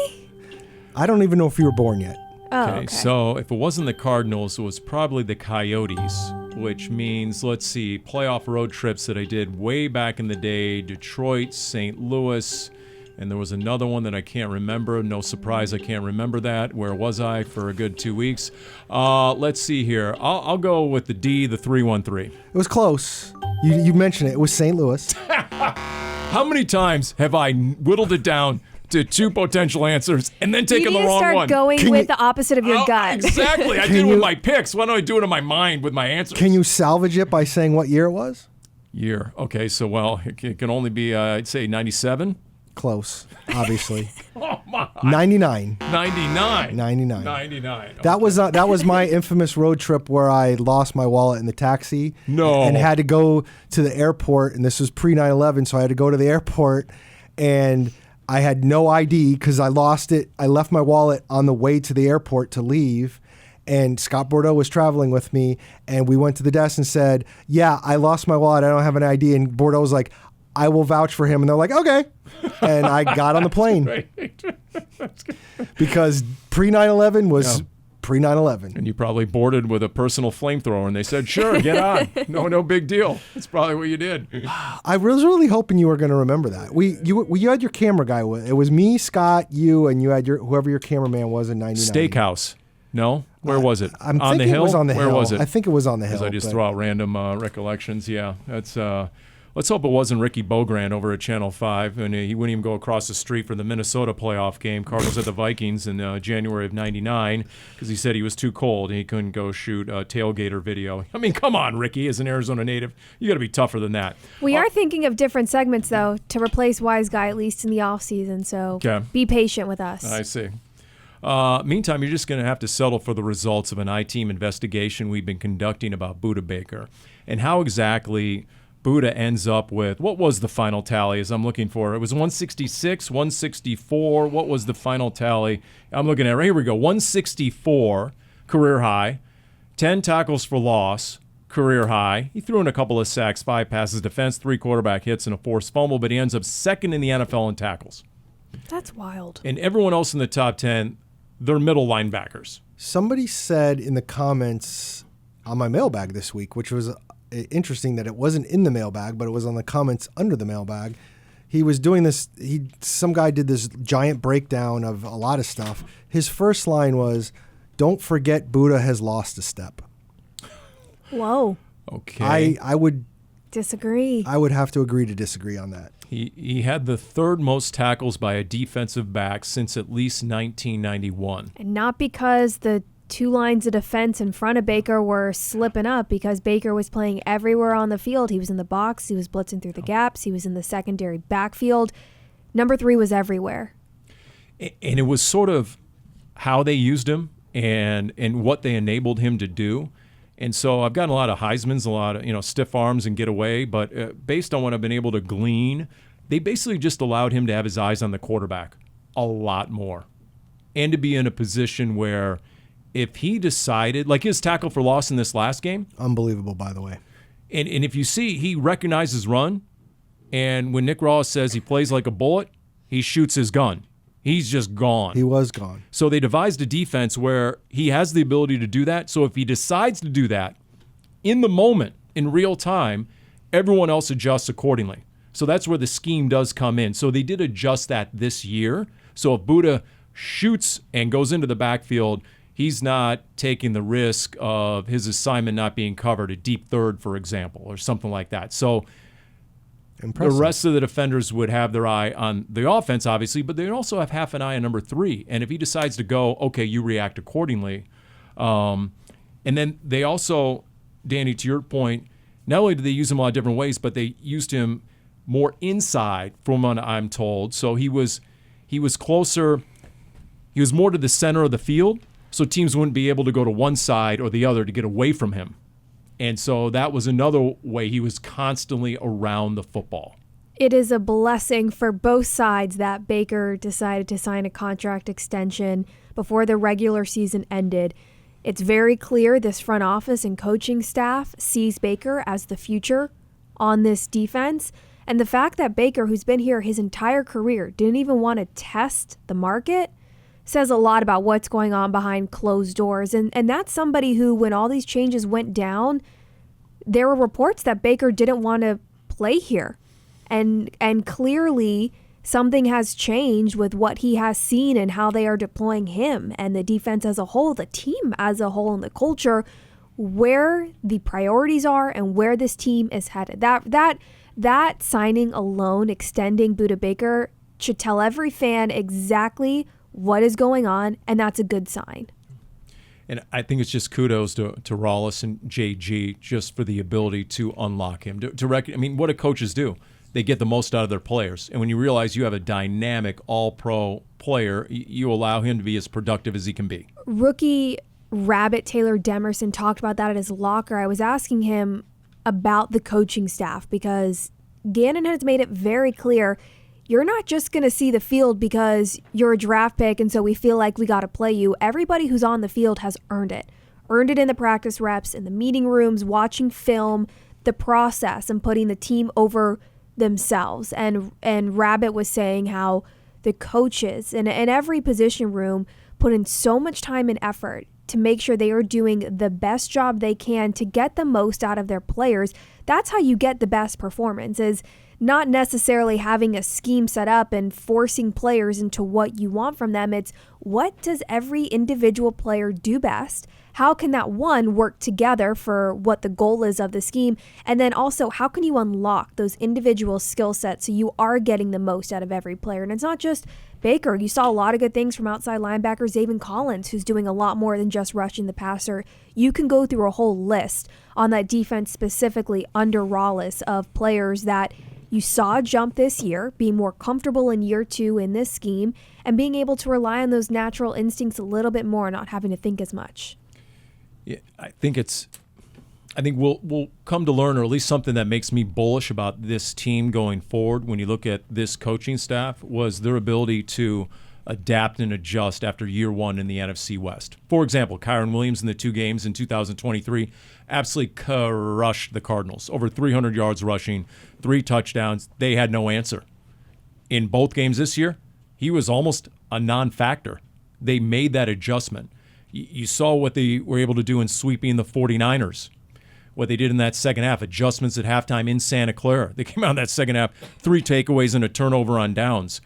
I don't even know if you were born yet. Oh, Okay, so if it wasn't the Cardinals, it was probably the Coyotes, which means, let's see, playoff road trips that I did way back in the day, Detroit, St. Louis, and there was another one that I can't remember. No surprise, I can't remember that. Where was I for a good 2 weeks? Let's see here. I'll go with the D, the 313. It was close. You mentioned it. It was St. Louis. How many times have I whittled it down to two potential answers and then taken the wrong You one? need to start going with the opposite of your Oh, gut. Exactly. I did it with my picks. Why don't I do it in my mind with my answers? Can you salvage it by saying what year it was? Year. Okay, so, well, it can only be, I'd say 97. Close, obviously. Oh, my. 99. 99. 99. 99. That was my infamous road trip where I lost my wallet in the taxi. No. And had to go to the airport, and this was pre 9/11, so I had to go to the airport, and I had no ID because I lost it. I left my wallet on the way to the airport to leave, and Scott Bordeaux was traveling with me, and we went to the desk and said, "Yeah, I lost my wallet. I don't have an ID." And Bordeaux was like, "I will vouch for him," and they're like, "Okay." And I got on the plane. Right. Because pre 9/11 was pre 9/11. And you probably boarded with a personal flamethrower, and they said, "Sure, get on. No big deal." That's probably what you did. I was really hoping you were going to remember that. You had your camera guy with it. Was me, Scott, you, and you had whoever your cameraman was in '99. Steakhouse. No? Where was it? I'm on the thinking hill? it was on the Where hill. was it? I think it was on the hill. Because I just but- throw out random recollections. Yeah, that's. Let's hope it wasn't Ricky Bogrand over at Channel 5, and he wouldn't even go across the street for the Minnesota playoff game, Cardinals at the Vikings in January of '99, because he said he was too cold and he couldn't go shoot a tailgater video. I mean, come on, Ricky, as an Arizona native, you got to be tougher than that. We are thinking of different segments, though, to replace Wise Guy, at least in the offseason. So Okay. be patient with us. I see. Meantime, you're just going to have to settle for the results of an I-Team investigation we've been conducting about Budda Baker and how exactly Budda ends up with, what was the final tally as I'm looking for? It was 166, 164. What was the final tally? I'm looking at, right here we go, 164, career high, 10 tackles for loss, career high. He threw in a couple of sacks, 5 passes defense, 3 quarterback hits, and a forced fumble, but he ends up second in the NFL in tackles. That's wild. And everyone else in the top 10, they're middle linebackers. Somebody said in the comments on my mailbag this week, which was interesting that it wasn't in the mailbag, but it was on the comments under the mailbag. He was doing this. Some guy did this giant breakdown of a lot of stuff. His first line was, "Don't forget Budda has lost a step." Whoa. Okay. I would Disagree. I would have to agree to disagree on that. He had the third most tackles by a defensive back since at least 1991. And not because the two lines of defense in front of Baker were slipping up, because Baker was playing everywhere on the field. He was in the box. He was blitzing through the gaps. He was in the secondary backfield. Number 3 was everywhere. And it was sort of how they used him and what they enabled him to do. And so I've gotten a lot of Heismans, a lot of stiff arms and get away. But based on what I've been able to glean, they basically just allowed him to have his eyes on the quarterback a lot more, and to be in a position where if he decided, like his tackle for loss in this last game, unbelievable, by the way. And if you see, he recognizes run, and when Nick Rallis says he plays like a bullet, he shoots his gun. He's just gone. He was gone. So they devised a defense where he has the ability to do that. So if he decides to do that in the moment, in real time, everyone else adjusts accordingly. So that's where the scheme does come in. So they did adjust that this year. So if Budda shoots and goes into the backfield, he's not taking the risk of his assignment not being covered, a deep third, for example, or something like that. So impressive. The rest of the defenders would have their eye on the offense, obviously, but they'd also have half an eye on number 3. And if he decides to go, okay, you react accordingly. And then they also, Dani, to your point, not only did they use him a lot of different ways, but they used him more inside, from what I'm told. So he was closer. He was more to the center of the field, so teams wouldn't be able to go to one side or the other to get away from him. And so that was another way he was constantly around the football. It is a blessing for both sides that Baker decided to sign a contract extension before the regular season ended. It's very clear this front office and coaching staff sees Baker as the future on this defense. And the fact that Baker, who's been here his entire career, didn't even want to test the market says a lot about what's going on behind closed doors. And that's somebody who, when all these changes went down, there were reports that Baker didn't want to play here. And clearly something has changed with what he has seen and how they are deploying him and the defense as a whole, the team as a whole, and the culture, where the priorities are and where this team is headed. That signing alone, extending Budda Baker, should tell every fan exactly what is going on, and that's a good sign. And I think it's just kudos to Rallis and JG just for the ability to unlock him. What do coaches do? They get the most out of their players. And when you realize you have a dynamic all-pro player, you allow him to be as productive as he can be. Rookie Rabbit Taylor Demerson talked about that at his locker. I was asking him about the coaching staff because Gannon has made it very clear you're not just going to see the field because you're a draft pick and so we feel like we got to play you. Everybody who's on the field has earned it in the practice reps, in the meeting rooms, watching film, the process, and putting the team over themselves. And Rabbit was saying how the coaches in every position room put in so much time and effort to make sure they are doing the best job they can to get the most out of their players. That's how you get the best performance, is not necessarily having a scheme set up and forcing players into what you want from them. It's what does every individual player do best? How can that one work together for what the goal is of the scheme? And then also, how can you unlock those individual skill sets so you are getting the most out of every player? And it's not just Baker. You saw a lot of good things from outside linebacker Zaven Collins, who's doing a lot more than just rushing the passer. You can go through a whole list on that defense specifically under Rallis of players that you saw jump this year, being more comfortable in year 2 in this scheme, and being able to rely on those natural instincts a little bit more, not having to think as much. Yeah, I think we'll come to learn, or at least something that makes me bullish about this team going forward when you look at this coaching staff, was their ability to adapt and adjust after year 1 in the NFC West. For example, Kyren Williams in the 2 games in 2023 absolutely crushed the Cardinals. Over 300 yards rushing, 3 touchdowns. They had no answer. In both games this year, he was almost a non-factor. They made that adjustment. You saw what they were able to do in sweeping the 49ers, what they did in that second half, adjustments at halftime in Santa Clara. They came out in that second half, 3 takeaways and a turnover on downs.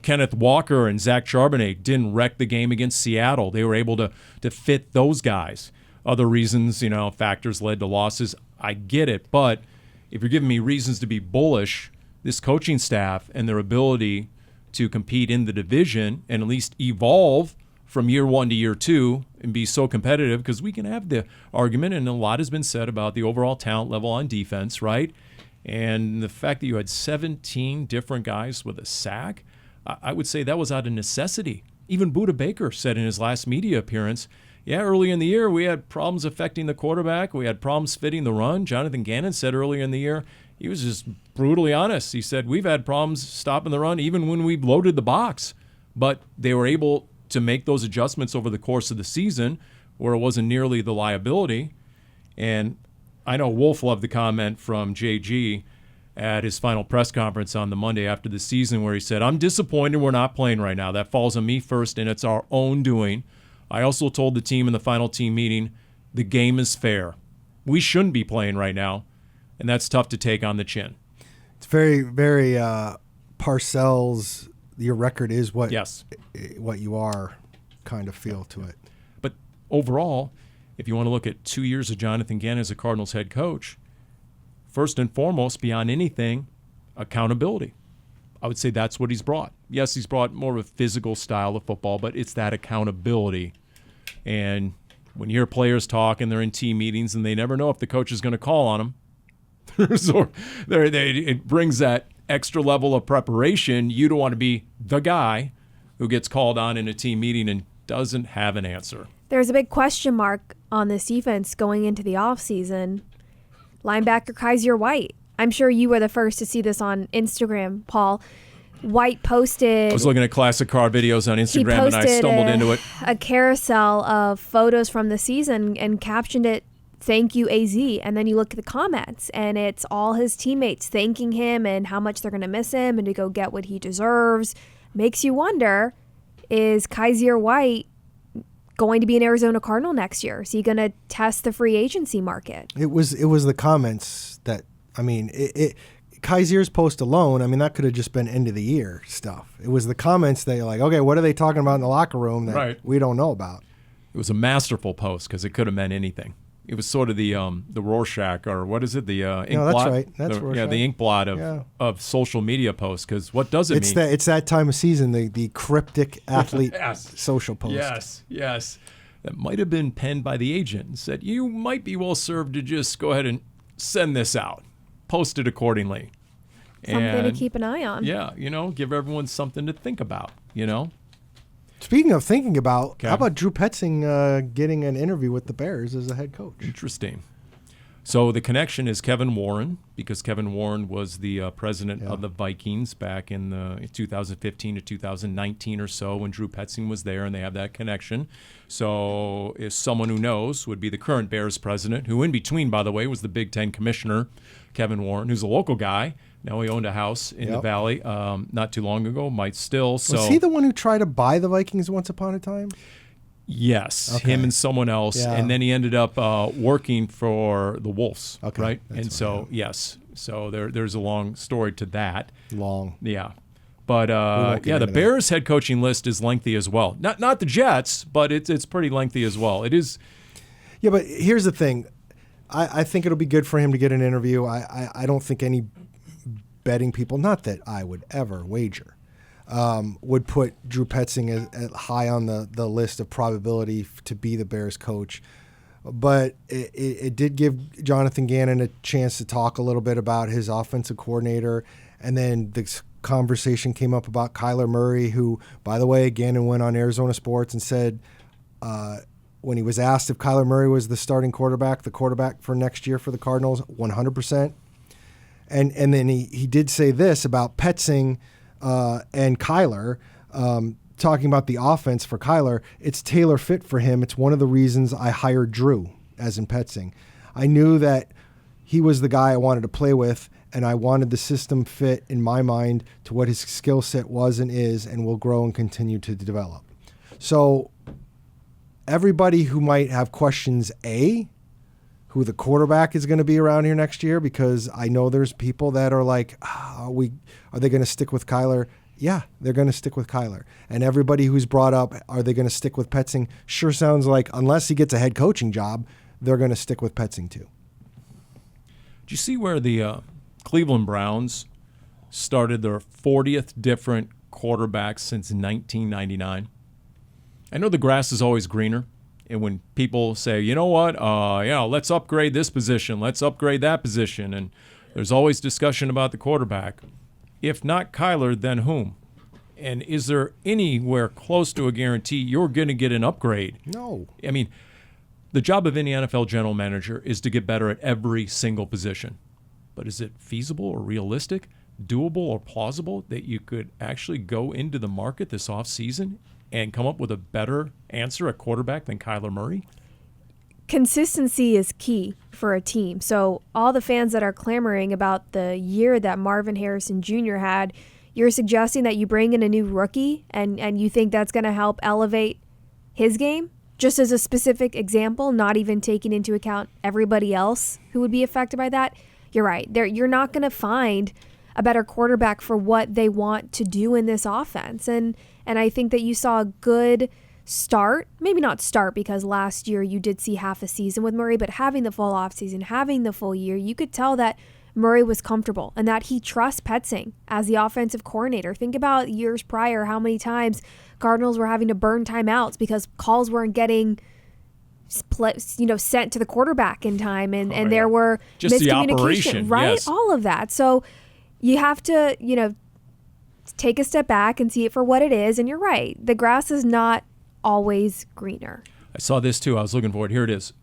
Kenneth Walker and Zach Charbonnet didn't wreck the game against Seattle. They were able to fit those guys. Other reasons, factors led to losses. I get it, but if you're giving me reasons to be bullish, this coaching staff and their ability to compete in the division and at least evolve from year 1 to year 2 and be so competitive, because we can have the argument, and a lot has been said about the overall talent level on defense, right? And the fact that you had 17 different guys with a sack, I would say that was out of necessity. Even Budda Baker said in his last media appearance, yeah, early in the year we had problems affecting the quarterback. We had problems fitting the run. Jonathan Gannon said earlier in the year, he was just brutally honest. He said, we've had problems stopping the run even when we loaded the box. But they were able to make those adjustments over the course of the season where it wasn't nearly the liability. And I know Wolf loved the comment from JG at his final press conference on the Monday after the season where he said, I'm disappointed we're not playing right now. That falls on me first, and it's our own doing. I also told the team in the final team meeting, the game is fair. We shouldn't be playing right now, and that's tough to take on the chin. It's very, very Parcells, your record is what you are kind of feel to it. But overall, if you want to look at 2 years of Jonathan Gannon as a Cardinals head coach, first and foremost, beyond anything, accountability. I would say that's what he's brought. Yes, he's brought more of a physical style of football, but it's that accountability. And when you hear players talk and they're in team meetings and they never know if the coach is going to call on them, so it brings that extra level of preparation. You don't want to be the guy who gets called on in a team meeting and doesn't have an answer. There's a big question mark on this defense going into the offseason. Linebacker Kyzir White. I'm sure you were the first to see this on Instagram, Paul. White posted... I was looking at classic car videos on Instagram and I stumbled into it. A carousel of photos from the season and captioned it, "Thank you, AZ." And then you look at the comments and it's all his teammates thanking him and how much they're going to miss him and to go get what he deserves. Makes you wonder, is Kyzir White going to be an Arizona Cardinal next year? Is he going to test the free agency market? It was the comments that, Kyzir's post alone, that could have just been end of the year stuff. It was the comments that you're like, okay, what are they talking about in the locker room that we don't know about? It was a masterful post because it could have meant anything. It was sort of the Rorschach, or what is it? The ink blot. That's right. That's Rorschach. The ink blot of social media posts. Because what does it mean? It's that time of season, the cryptic athlete social post. Yes. That might have been penned by the agent and said, you might be well served to just go ahead and send this out. Post it accordingly. Something to keep an eye on. Yeah, give everyone something to think about, Speaking of thinking about, how about Drew Petzing getting an interview with the Bears as a head coach? Interesting. So the connection is Kevin Warren, because Kevin Warren was the president of the Vikings back in 2015 to 2019 or so when Drew Petzing was there, and they have that connection. So if someone who knows would be the current Bears president, who in between, by the way, was the Big Ten commissioner, Kevin Warren, who's a local guy. Now he owned a house in the Valley not too long ago, might still. So was he the one who tried to buy the Vikings once upon a time? Yes, him and someone else. Yeah. And then he ended up working for the Wolves, right? And so, yes. So there's a long story to that. Long. Yeah. But, the Bears' head coaching list is lengthy as well. Not the Jets, but it's pretty lengthy as well. It is. Yeah, but here's the thing. I think it'll be good for him to get an interview. I don't think any betting people, not that I would ever wager, would put Drew Petzing as high on the list of probability to be the Bears coach. But it did give Jonathan Gannon a chance to talk a little bit about his offensive coordinator. And then this conversation came up about Kyler Murray, who, by the way, Gannon went on Arizona Sports and said when he was asked if Kyler Murray was the starting quarterback, the quarterback for next year for the Cardinals, 100%. And then he did say this about Petzing and Kyler, talking about the offense for Kyler. It's tailor fit for him. It's one of the reasons I hired Drew, as in Petzing. I knew that he was the guy I wanted to play with, and I wanted the system fit in my mind to what his skill set was and is and will grow and continue to develop. So everybody who might have questions, who the quarterback is going to be around here next year, because I know there's people that are like, are they going to stick with Kyler? Yeah, they're going to stick with Kyler. And everybody who's brought up, are they going to stick with Petzing? Sure sounds like, unless he gets a head coaching job, they're going to stick with Petzing too. Do you see where the Cleveland Browns started their 40th different quarterbacks since 1999? I know the grass is always greener. And when people say, you know what, let's upgrade this position, let's upgrade that position, and there's always discussion about the quarterback. If not Kyler, then whom? And is there anywhere close to a guarantee you're going to get an upgrade? No. I mean, the job of any NFL general manager is to get better at every single position. But is it feasible or realistic, doable or plausible that you could actually go into the market this offseason and come up with a better answer at quarterback than Kyler Murray? Consistency is key for a team. So all the fans that are clamoring about the year that Marvin Harrison Jr. had, you're suggesting that you bring in a new rookie and you think that's going to help elevate his game? Just as a specific example, not even taking into account everybody else who would be affected by that. You're right. You're not going to find a better quarterback for what they want to do in this offense. And I think that you saw a good start, maybe not start because last year you did see half a season with Murray, but having the full offseason, having the full year, you could tell that Murray was comfortable and that he trusts Petzing as the offensive coordinator. Think about years prior, how many times Cardinals were having to burn timeouts because calls weren't getting sent to the quarterback in time, and there were just miscommunication, right? Yes. All of that. So you have to, take a step back and see it for what it is. And you're right. The grass is not always greener. I saw this too. I was looking for it. Here it is.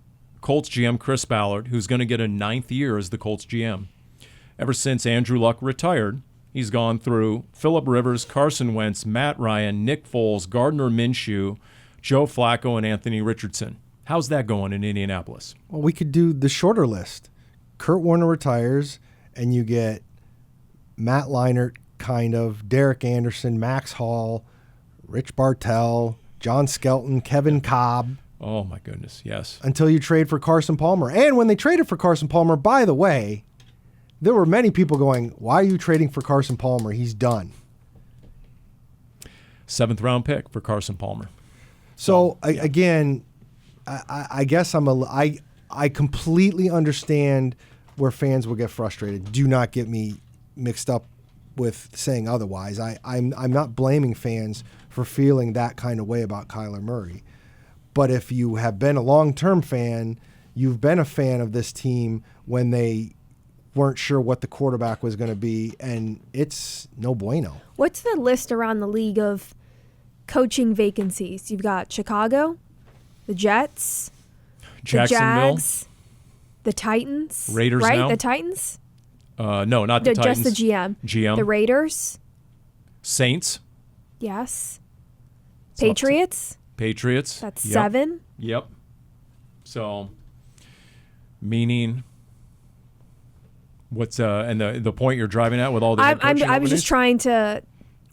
Colts GM Chris Ballard, who's going to get a 9th year as the Colts GM. Ever since Andrew Luck retired, he's gone through Phillip Rivers, Carson Wentz, Matt Ryan, Nick Foles, Gardner Minshew, Joe Flacco, and Anthony Richardson. How's that going in Indianapolis? Well, we could do the shorter list. Kurt Warner retires, and you get Matt Leinart, kind of, Derek Anderson, Max Hall, Rich Bartell, John Skelton, Kevin Cobb. Oh, my goodness, yes. Until you trade for Carson Palmer. And when they traded for Carson Palmer, by the way, there were many people going, why are you trading for Carson Palmer? He's done. 7th round pick for Carson Palmer. So, again, I guess I completely understand where fans will get frustrated. Do not get me mixed up with saying otherwise. I'm not blaming fans for feeling that kind of way about Kyler Murray. But if you have been a long-term fan, you've been a fan of this team when they weren't sure what the quarterback was going to be, and it's no bueno. What's the list around the league of coaching vacancies? You've got Chicago, the Jets, the Jags, the Titans. Raiders right? now? The Titans? No, not the Titans. Just the GM. GM. The Raiders. Saints. Yes. Patriots. That's 7. Yep. So, meaning, what's and the point you're driving at with all the I was just trying to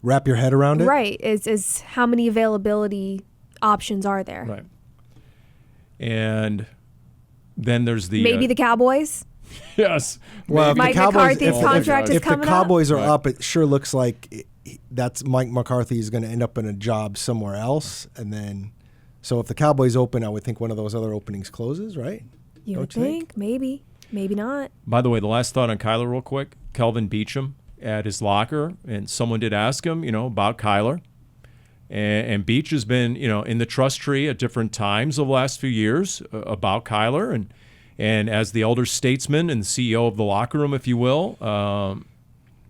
wrap your head around it. Right. Is how many availability options are there? Right. And then there's the maybe the Cowboys. Yes. Well, Mike McCarthy's contract is coming up. If the Cowboys are up, it sure looks like that's Mike McCarthy is going to end up in a job somewhere else. And then, so if the Cowboys open, I would think one of those other openings closes, right? You would think? Maybe not. By the way, the last thought on Kyler real quick. Kelvin Beachum at his locker, and someone did ask him, about Kyler. And Beach has been, in the trust tree at different times of the last few years about Kyler. And as the elder statesman and CEO of the locker room, if you will,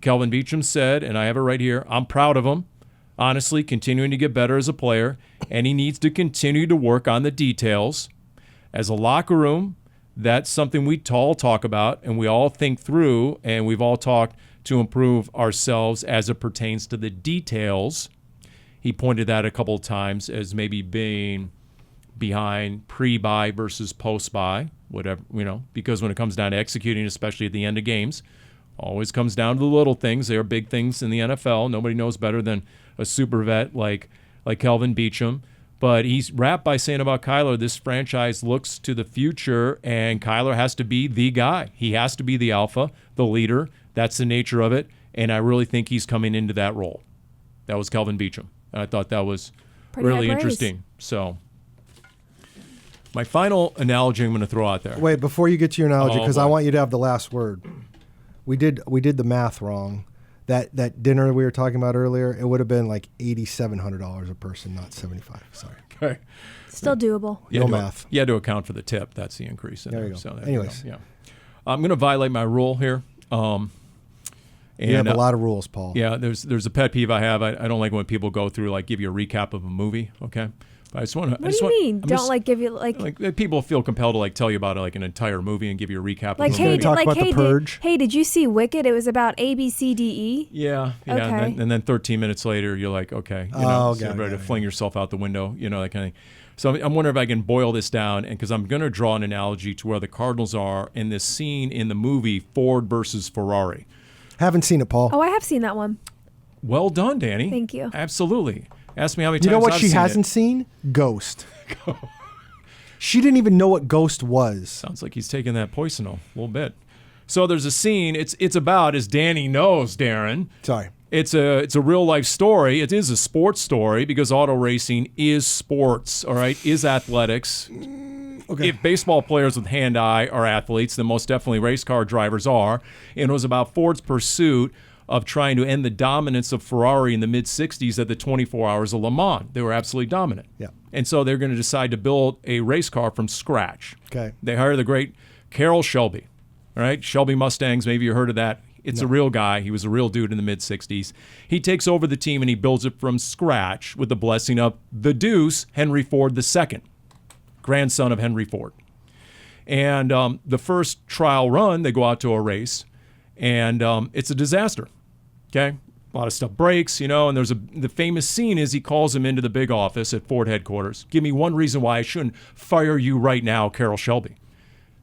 Kelvin Beachum said, and I have it right here, I'm proud of him, honestly, continuing to get better as a player, and he needs to continue to work on the details. As a locker room, that's something we all talk about, and we all think through, and we've all talked to improve ourselves as it pertains to the details. He pointed that a couple of times as maybe being behind pre-buy versus post-buy, whatever, because when it comes down to executing, especially at the end of games, always comes down to the little things. They are big things in the NFL. Nobody knows better than a super vet like Kelvin Beachum. But he's wrapped by saying about Kyler, this franchise looks to the future, and Kyler has to be the guy. He has to be the alpha, the leader. That's the nature of it, and I really think he's coming into that role. That was Kelvin Beachum. I thought that was really interesting. So my final analogy I'm going to throw out there. Wait, before you get to your analogy, because I want you to have the last word. We did the math wrong. That dinner we were talking about earlier, it would have been like $8,700 a person, not $75. Sorry. Okay. Still doable. No math. You had to account for the tip. That's the increase in there. there. You go. So Anyways. Yeah. I'm going to violate my rule here. And, you have a lot of rules, Paul. Yeah, there's a pet peeve I have. I don't like when people go through, like, give you a recap of a movie, okay? But I just want to. What do you mean? Don't give you like people feel compelled to tell you about like an entire movie and give you a recap. Like, of the movie. talk about The Purge. Did you see Wicked? It was about A, B, C, D, E. Yeah. Okay. And then 13 minutes later, you're like, okay, so you're ready to fling yourself out the window, that kind of thing. So I'm wondering if I can boil this down, and because I'm going to draw an analogy to where the Cardinals are in this scene in the movie Ford versus Ferrari. Haven't seen it, Paul. Oh, I have seen that one. Well done, Dani. Thank you. Absolutely. Ask me how many times You know what I've she seen hasn't seen? Ghost. She didn't even know what Ghost was. Sounds like he's taking that poisonal a little bit. So there's a scene. It's about, as Dani knows, Darren. Sorry. It's a real life story. It is a sports story because auto racing is sports. All right, is athletics. Okay. If baseball players with hand-eye are athletes, then most definitely race car drivers are. And it was about Ford's pursuit of trying to end the dominance of Ferrari in the mid-'60s at the 24 Hours of Le Mans. They were absolutely dominant. Yeah. And so they're going to decide to build a race car from scratch. Okay. They hire the great Carroll Shelby. All right, Shelby Mustangs, maybe you heard of that. It's a real guy. He was a real dude in the mid-'60s. He takes over the team and he builds it from scratch with the blessing of the Deuce, Henry Ford II, grandson of Henry Ford. And the first trial run, they go out to a race, and it's a disaster. Okay, a lot of stuff breaks, and the famous scene is he calls him into the big office at Ford headquarters. Give me one reason why I shouldn't fire you right now, Carroll Shelby.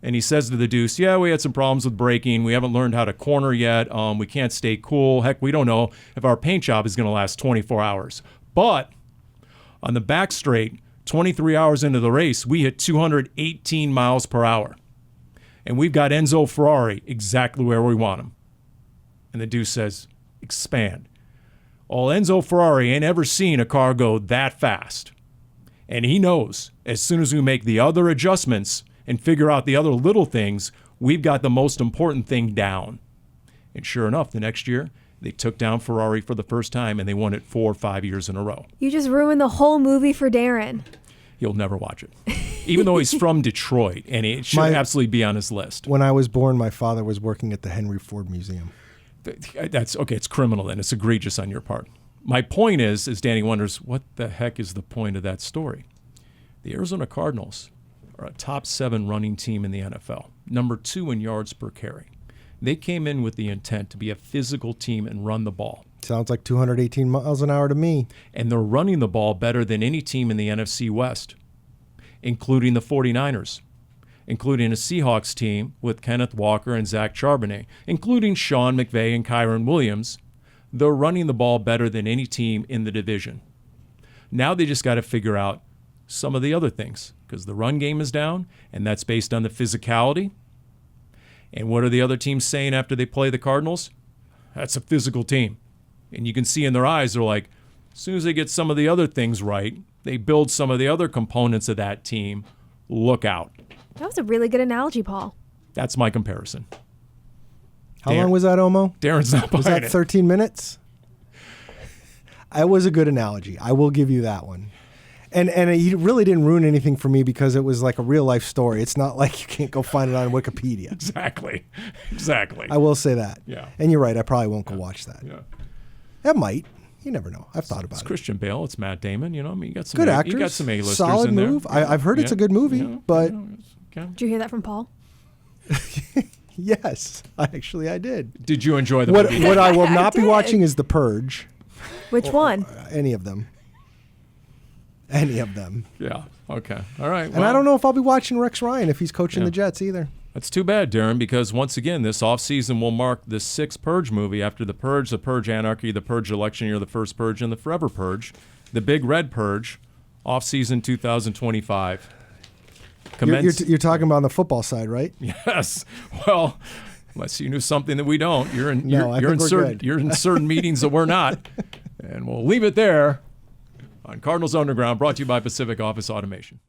And he says to the Deuce, yeah, we had some problems with braking. We haven't learned how to corner yet. We can't stay cool. Heck, we don't know if our paint job is going to last 24 hours. But on the back straight, 23 hours into the race, we hit 218 miles per hour. And we've got Enzo Ferrari exactly where we want him. And the Deuce says, expand. Well, Enzo Ferrari ain't ever seen a car go that fast. And he knows as soon as we make the other adjustments and figure out the other little things, we've got the most important thing down. And sure enough, the next year, they took down Ferrari for the first time, and they won it 4 or 5 years in a row. You just ruined the whole movie for Darren. He'll never watch it. Even though he's from Detroit, and it should absolutely be on his list. When I was born, my father was working at the Henry Ford Museum. That's okay. It's criminal, and it's egregious on your part. My point is Dani wonders, what the heck is the point of that story? The Arizona Cardinals are a top 7 running team in the NFL, number 2 in yards per carry. They came in with the intent to be a physical team and run the ball. Sounds like 218 miles an hour to me. And they're running the ball better than any team in the NFC West, including the 49ers, including a Seahawks team with Kenneth Walker and Zach Charbonnet, including Sean McVay and Kyron Williams. They're running the ball better than any team in the division. Now they just got to figure out some of the other things, because the run game is down, and that's based on the physicality. And what are the other teams saying after they play the Cardinals? That's a physical team. And you can see in their eyes, they're like, as soon as they get some of the other things right, they build some of the other components of that team, look out. That was a really good analogy, Paul. That's my comparison. How long was that, Omo? Darren's not buying Was that it. 13 minutes? It was a good analogy. I will give you that one. And he really didn't ruin anything for me because it was like a real life story. It's not like you can't go find it on Wikipedia. Exactly. I will say that. Yeah. And you're right. I probably won't go watch that. Yeah. It might. You never know. I've thought about It's it. Christian Bale. It's Matt Damon. You got some Good actors. You got some A-listers Solid in there. move. I've heard it's a good movie, but okay. Did you hear that from Paul? yes, I did. Did you enjoy the What movie? I will not be did. watching is The Purge. Which one? Any of them. Any of them. Yeah. Okay. All right. And I don't know if I'll be watching Rex Ryan if he's coaching the Jets either. That's too bad, Darren, because once again, this offseason will mark the 6th Purge movie after The Purge Anarchy, The Purge Election Year, The First Purge, and The Forever Purge. The Big Red Purge, offseason 2025. You're talking about on the football side, right? Yes. Well, unless you knew something that we don't. You're in certain meetings that we're not. And we'll leave it there on Cardinals Underground, brought to you by Pacific Office Automation.